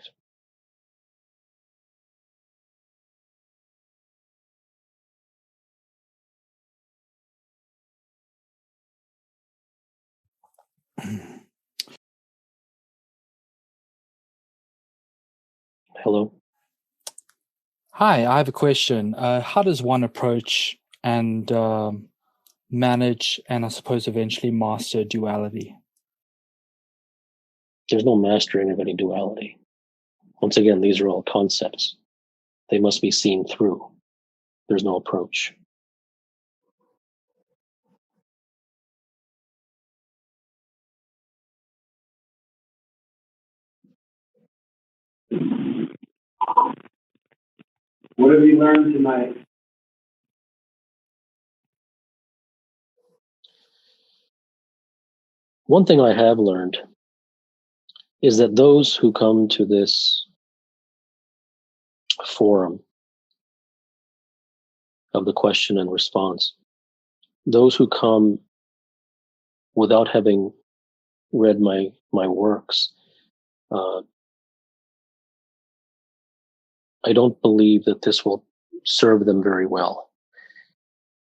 S2: Hello?
S14: Hi, I have a question. How does one approach and manage and I suppose eventually master duality?
S2: There's no mastering of any duality. Once again, these are all concepts. They must be seen through. There's no approach.
S6: What have you learned tonight?
S2: One thing I have learned is that those who come to this forum of the question and response, those who come without having read my works, I don't believe that this will serve them very well,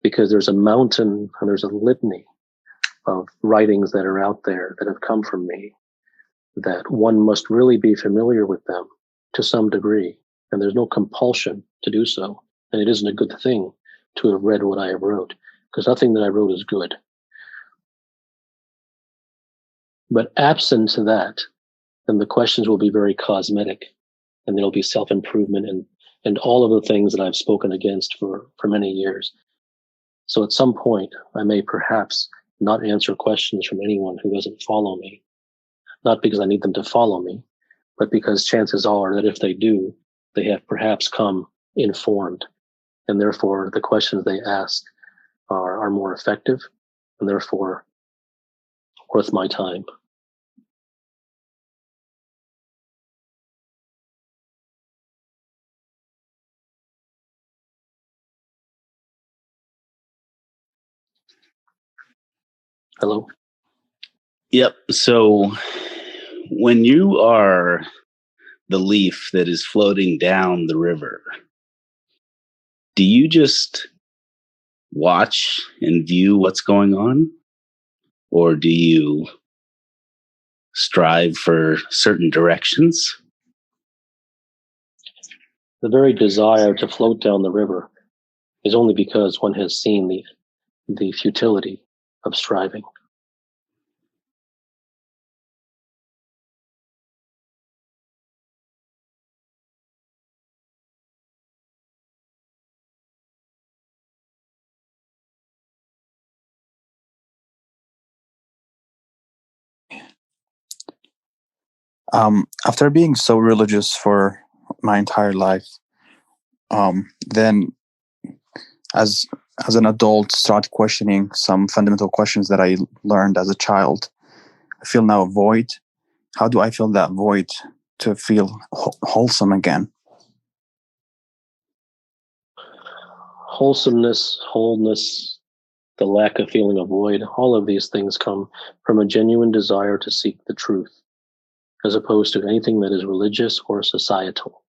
S2: because there's a mountain and there's a litany of writings that are out there that have come from me, that one must really be familiar with them to some degree, and there's no compulsion to do so. And it isn't a good thing to have read what I have wrote, because nothing that I wrote is good. But absent to that, then the questions will be very cosmetic, and there'll be self-improvement and all of the things that I've spoken against for many years. So at some point, I may perhaps not answer questions from anyone who doesn't follow me, not because I need them to follow me, but because chances are that if they do, they have perhaps come informed, and therefore the questions they ask are more effective and therefore worth my time. Hello?
S15: Yep. So when you are the leaf that is floating down the river, do you just watch and view what's going on? Or do you strive for certain directions?
S2: The very desire to float down the river is only because one has seen the futility of striving.
S24: After being so religious for my entire life, then as an adult, start questioning some fundamental questions that I learned as a child. I feel now a void. How do I fill that void to feel wholesome again?
S2: Wholesomeness, wholeness, the lack of feeling a void, all of these things come from a genuine desire to seek the truth, as opposed to anything that is religious or societal.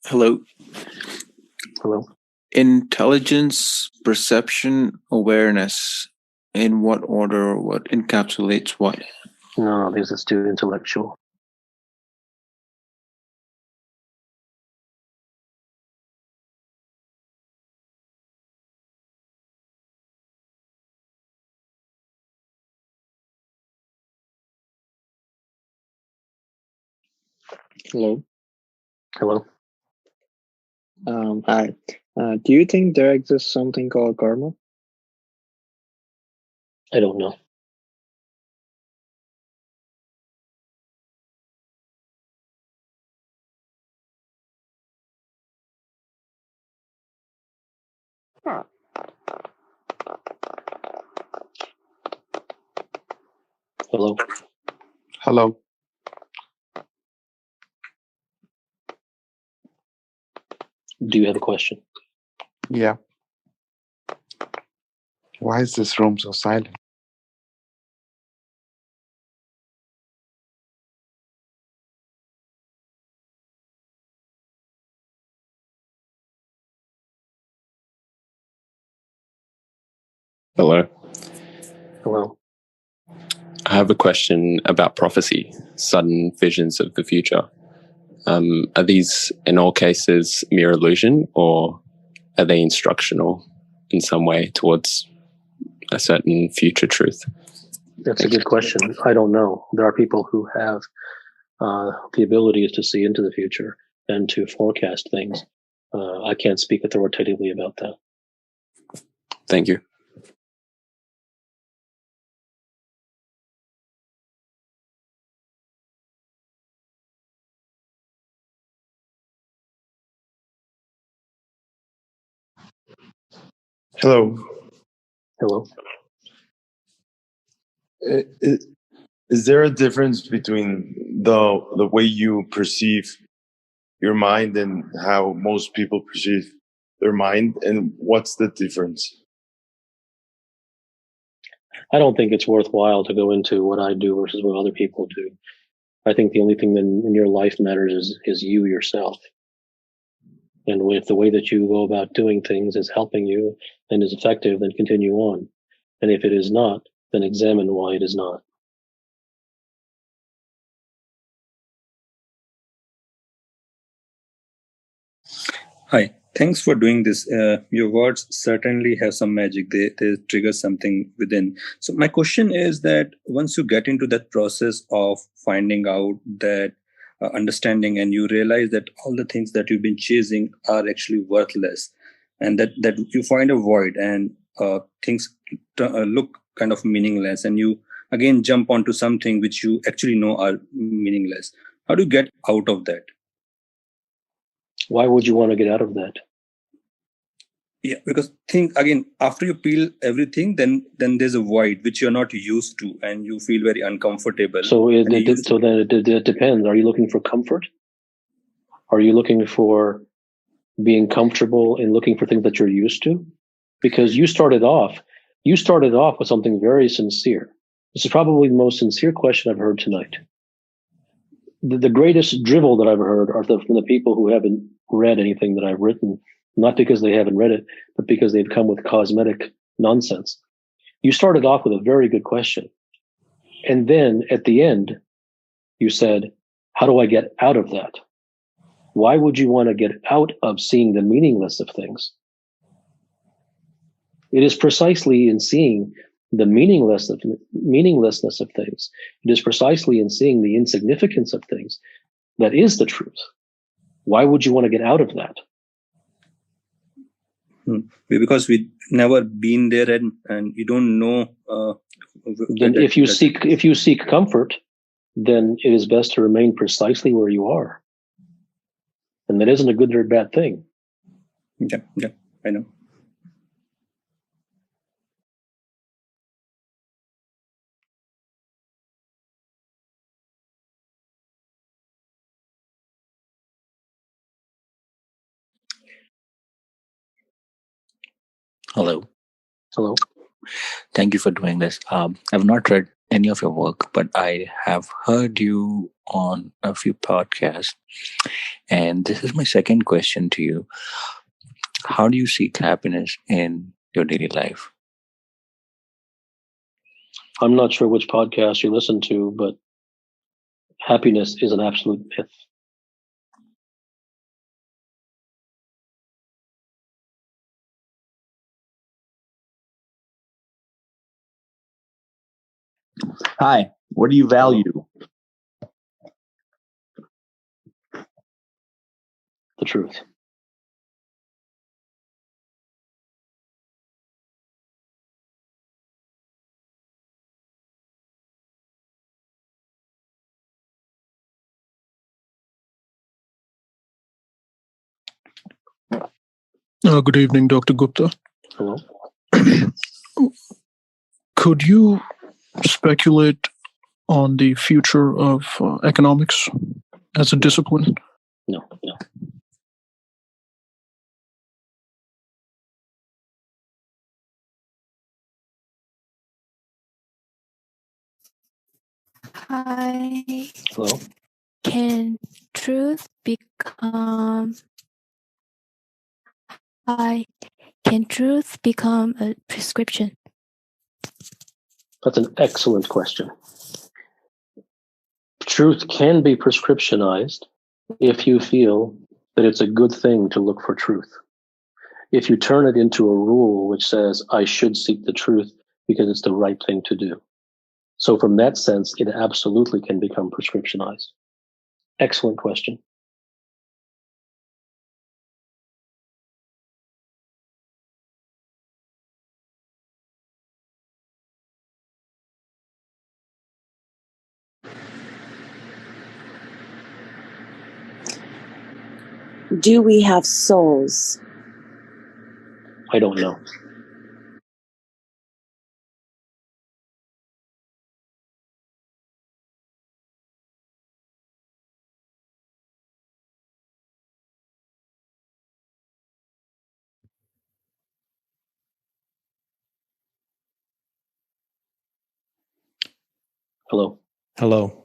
S3: Hello.
S2: Hello.
S3: Intelligence, perception, awareness. In what order? What encapsulates what?
S2: No, this is too intellectual.
S7: Hello.
S2: Hello.
S7: Hi. Do you think there exists something called karma?
S2: I don't know. Hello.
S11: Hello.
S2: Do you have a question?
S16: Yeah. Why is this room so silent?
S17: Hello.
S2: Hello.
S17: I have a question about prophecy, sudden visions of the future. Are these, in all cases, mere illusion, or are they instructional in some way towards a certain future truth?
S2: That's a good question. I don't know. There are people who have the ability to see into the future and to forecast things. I can't speak authoritatively about that.
S17: Thank you.
S18: Hello.
S2: Hello.
S18: Is there a difference between the way you perceive your mind and how most people perceive their mind, and what's the difference?
S2: I don't think it's worthwhile to go into what I do versus what other people do. I think the only thing in your life matters is you yourself. And if the way that you go about doing things is helping you and is effective, then continue on. And if it is not, then examine why it is not.
S20: Hi, thanks for doing this. Your words certainly have some magic. They trigger something within. So my question is that once you get into that process of finding out that understanding, and you realize that all the things that you've been chasing are actually worthless, and that you find a void, and things look kind of meaningless, and you again jump onto something which you actually know are meaningless. How do you get out of that?
S2: Why would you want to get out of that?
S20: Yeah, because think again, after you peel everything, then there's a void which you're not used to, and you feel very uncomfortable.
S2: So then it depends. Are you looking for comfort? Are you looking for being comfortable and looking for things that you're used to? Because you started off with something very sincere. This is probably the most sincere question I've heard tonight. The greatest drivel that I've heard are from the people who haven't read anything that I've written, not because they haven't read it, but because they've come with cosmetic nonsense. You started off with a very good question. And then at the end, you said, how do I get out of that? Why would you want to get out of seeing the meaningless of things? It is precisely in seeing the meaninglessness of things. It is precisely in seeing the insignificance of things that is the truth. Why would you want to get out of that?
S20: Because we've never been there, and you don't know.
S2: Then if you seek comfort, then it is best to remain precisely where you are. And that isn't a good or bad thing.
S20: Yeah, I know.
S25: Hello.
S2: Hello.
S25: Thank you for doing this. I've not read
S5: any of your work, but I have heard you on a few podcasts. And this is my second question to you. How do you seek happiness in your daily life?
S2: I'm not sure which podcast you listen to, but happiness is an absolute myth.
S15: Hi, what do you value?
S2: The truth.
S8: Good evening, Dr. Gupta.
S2: Hello.
S8: Could you speculate on the future of economics as a discipline?
S2: No.
S10: Hi.
S2: Hello.
S10: Can truth become a prescription?
S2: That's an excellent question. Truth can be prescriptionized if you feel that it's a good thing to look for truth. If you turn it into a rule which says, I should seek the truth because it's the right thing to do. So from that sense, it absolutely can become prescriptionized. Excellent question.
S19: Do we have souls?
S2: I don't know. Hello.
S21: Hello.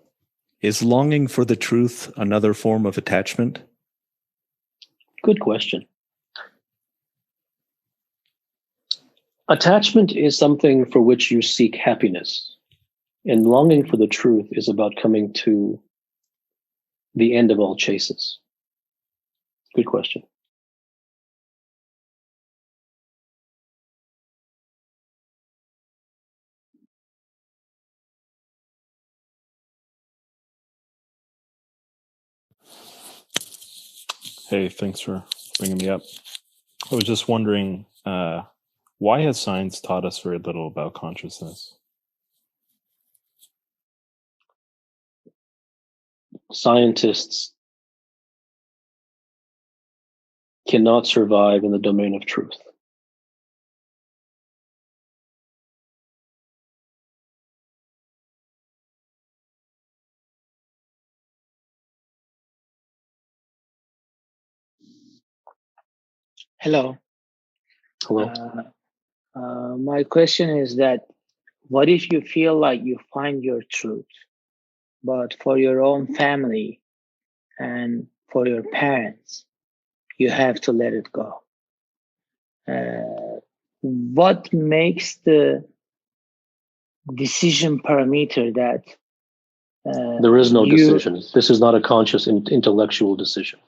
S21: Is longing for the truth another form of attachment?
S2: Good question. Attachment is something for which you seek happiness, and longing for the truth is about coming to the end of all chases. Good question.
S21: Hey, thanks for bringing me up. I was just wondering, why has science taught us very little about consciousness?
S2: Scientists cannot survive in the domain of truth.
S25: Hello.
S2: Hello.
S25: My question is that what if you feel like you find your truth, but for your own family and for your parents, you have to let it go? What makes the decision parameter that
S2: there is no decision. This is not a conscious intellectual decision.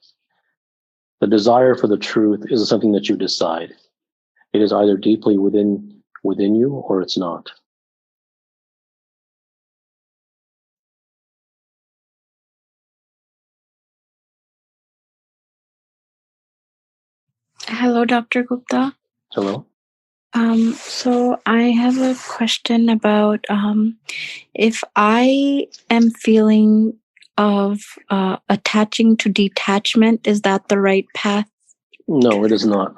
S2: The desire for the truth is something that you decide. It is either deeply within you or it's not.
S10: Hello, Dr. Gupta.
S2: Hello.
S10: So I have a question about if I am feeling of attaching to detachment, is that the right path?
S2: No, it is not.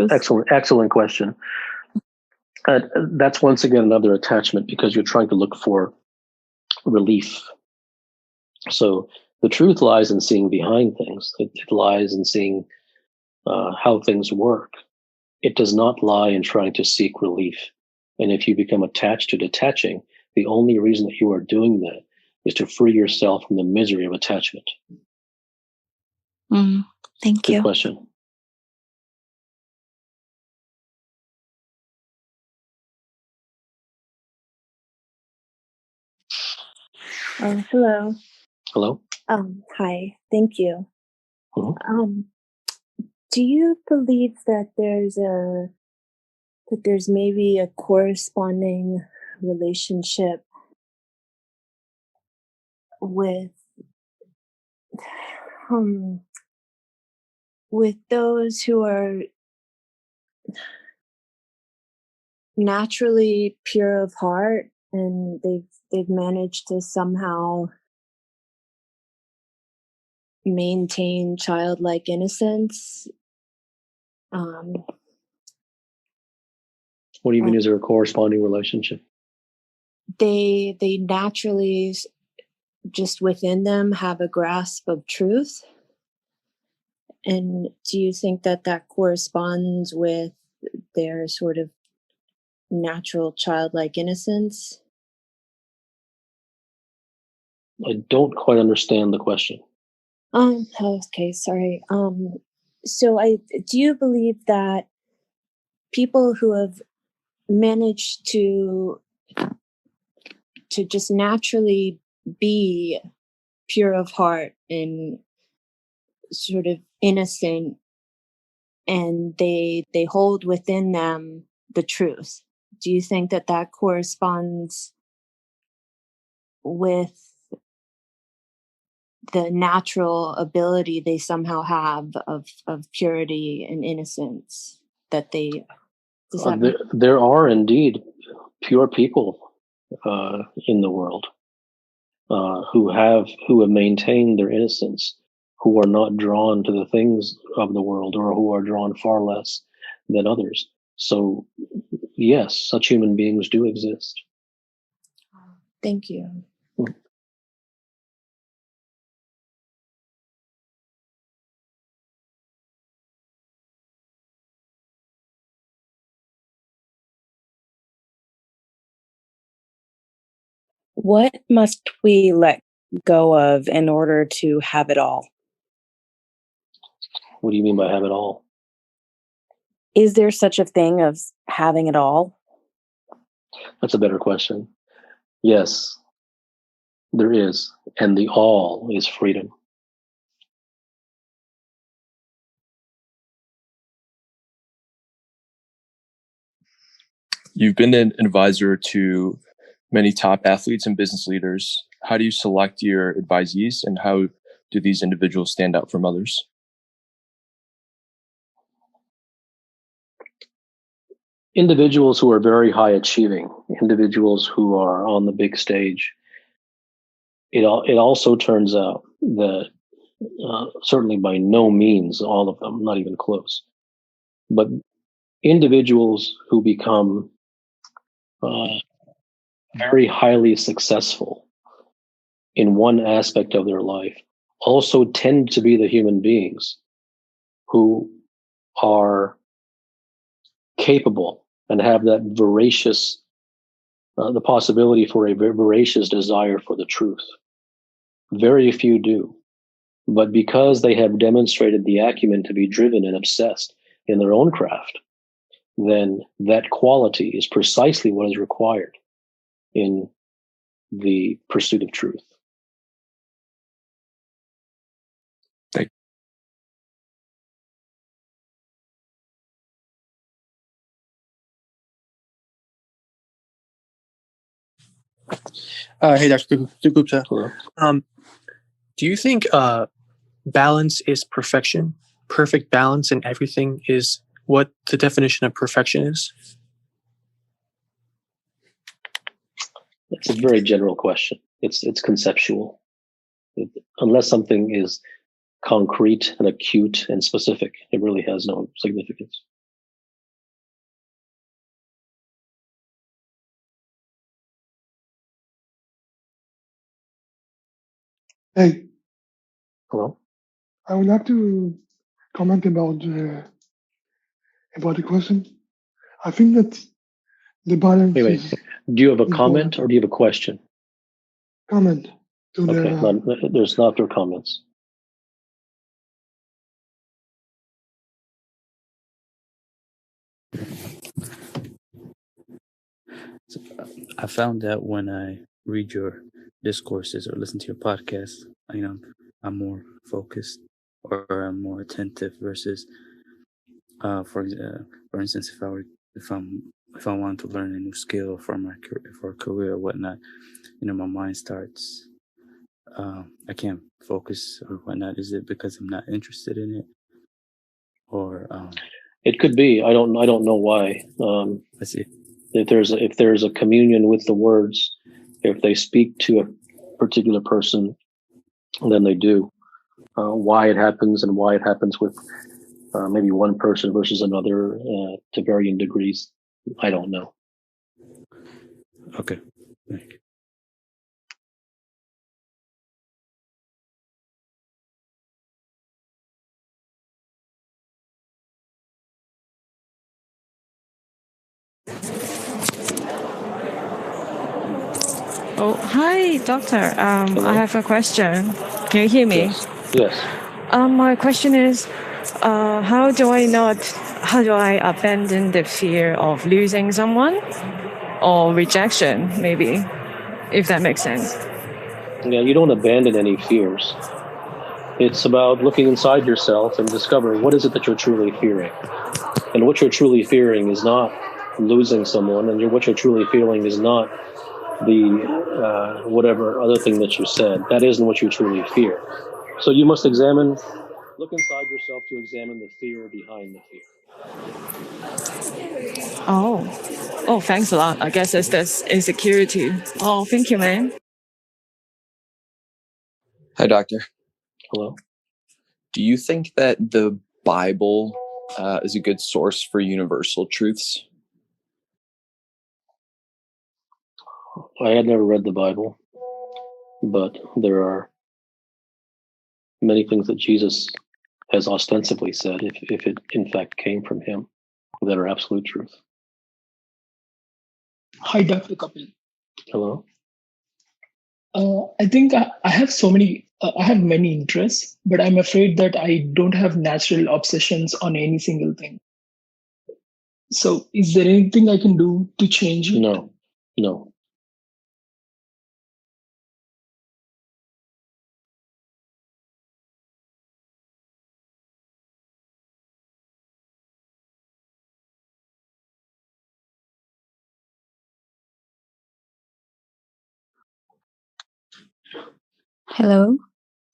S2: Excellent question. That's once again another attachment because you're trying to look for relief. So the truth lies in seeing behind things. It lies in seeing how things work. It does not lie in trying to seek relief. And if you become attached to detaching, The only reason that you are doing that is to free yourself from the misery of attachment.
S10: Thank
S2: Good
S10: you.
S2: question.
S9: Hello.
S2: Hello?
S9: Hi. Thank you.
S2: Mhm.
S9: Do you believe that there's maybe a corresponding relationship with those who are naturally pure of heart and they've managed to somehow maintain childlike innocence?
S2: What do you mean, is there a corresponding relationship?
S9: They naturally just within them have a grasp of truth. And do you think that corresponds with their sort of natural childlike innocence?
S2: I don't quite understand the question.
S9: Okay, sorry. So do you believe that people who have managed to just naturally be pure of heart and sort of innocent, and they hold within them the truth, do you think that corresponds with the natural ability they somehow have of purity and innocence that they does that make
S2: There are indeed pure people in the world who have maintained their innocence, who are not drawn to the things of the world, or who are drawn far less than others. So yes, such human beings do exist.
S9: Thank you.
S12: What must we let go of in order to have it all?
S2: What do you mean by have it all?
S12: Is there such a thing of having it all?
S2: That's a better question. Yes, there is. And the all is freedom.
S13: You've been an advisor to many top athletes and business leaders. How do you select your advisees, and how do these individuals stand out from others?
S2: Individuals who are very high achieving, individuals who are on the big stage. It also turns out that certainly by no means all of them, not even close, but individuals who become very highly successful in one aspect of their life also tend to be the human beings who are capable and have that voracious, the possibility for a voracious desire for the truth. Very few do. But because they have demonstrated the acumen to be driven and obsessed in their own craft, then that quality is precisely what is required in the pursuit of truth.
S13: Thank
S22: Hey, Dr. Gupta. Do you think balance is perfection? Perfect balance in everything is what the definition of perfection is?
S2: It's a very general question. It's conceptual. Unless something is concrete and acute and specific, it really has no significance.
S23: Hey.
S2: Hello?
S23: I would like to comment about the question. I think that the balance
S2: Wait.
S23: is...
S2: Do you have a comment or do you have a question?
S23: comment to
S2: Okay, there's not their comments.
S1: I found that when I read your discourses or listen to your podcast, I'm more focused or I'm more attentive versus, for instance, if I want to learn a new skill for a career or whatnot, my mind starts. I can't focus or whatnot. Is it because I'm not interested in it, or
S2: it could be? I don't know why.
S1: I see.
S2: If there's a communion with the words, if they speak to a particular person, then they do. Why it happens and why it happens with maybe one person versus another to varying degrees, I don't know.
S1: Okay. Thank you.
S4: Oh, hi, doctor. I have a question. Can you hear me?
S2: Yes.
S4: My question is, how do I abandon the fear of losing someone or rejection, maybe, if that makes sense?
S2: Yeah, you don't abandon any fears. It's about looking inside yourself and discovering what is it that you're truly fearing. And what you're truly fearing is not losing someone, and what you're truly feeling is not the whatever other thing that you said. That isn't what you truly fear. So you must look inside yourself to examine the fear behind the fear.
S4: Oh, thanks a lot. I guess it's this insecurity. Oh, thank you, man.
S13: Hi, Doctor.
S2: Hello.
S13: Do you think that the Bible is a good source for universal truths?
S2: I had never read the Bible, but there are many things that Jesus has ostensibly said, if it in fact came from him, that are absolute truth.
S6: Hi, Dr. Kapil.
S2: Hello.
S6: I think I have I have many interests, but I'm afraid that I don't have natural obsessions on any single thing. So is there anything I can do to change it?
S2: No.
S14: Hello.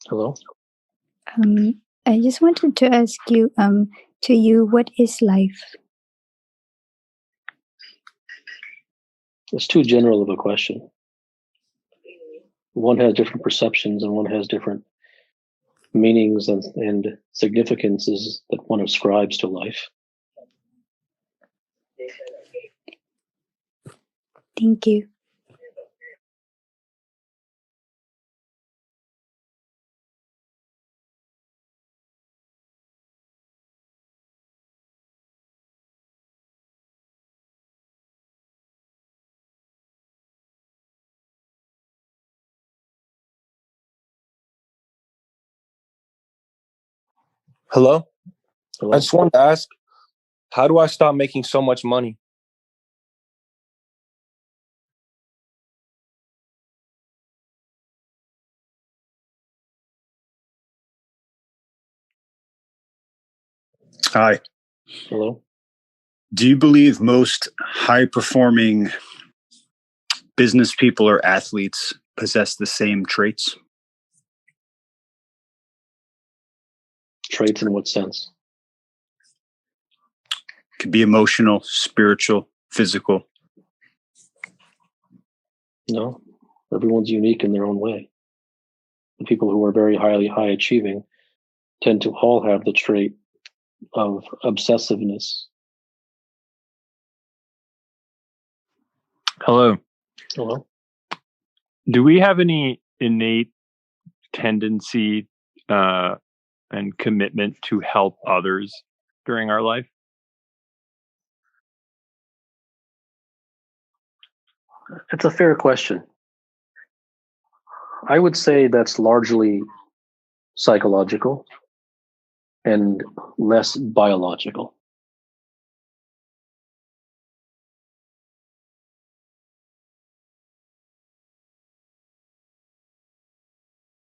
S2: Hello.
S14: I just wanted to ask you, to you, what is life?
S2: It's too general of a question. One has different perceptions and one has different meanings and significances that one ascribes to life.
S14: Thank you.
S24: Hello? I just wanted to ask, how do I stop making so much money?
S26: Hi.
S2: Hello.
S26: Do you believe most high-performing business people or athletes possess the same traits?
S2: Traits in what sense?
S26: Could be emotional, spiritual, physical.
S2: No. Everyone's unique in their own way. The people who are very high achieving tend to all have the trait of obsessiveness.
S27: Hello.
S2: Hello.
S27: Do we have any innate tendency and commitment to help others during our life?
S2: It's a fair question. I would say that's largely psychological and less biological.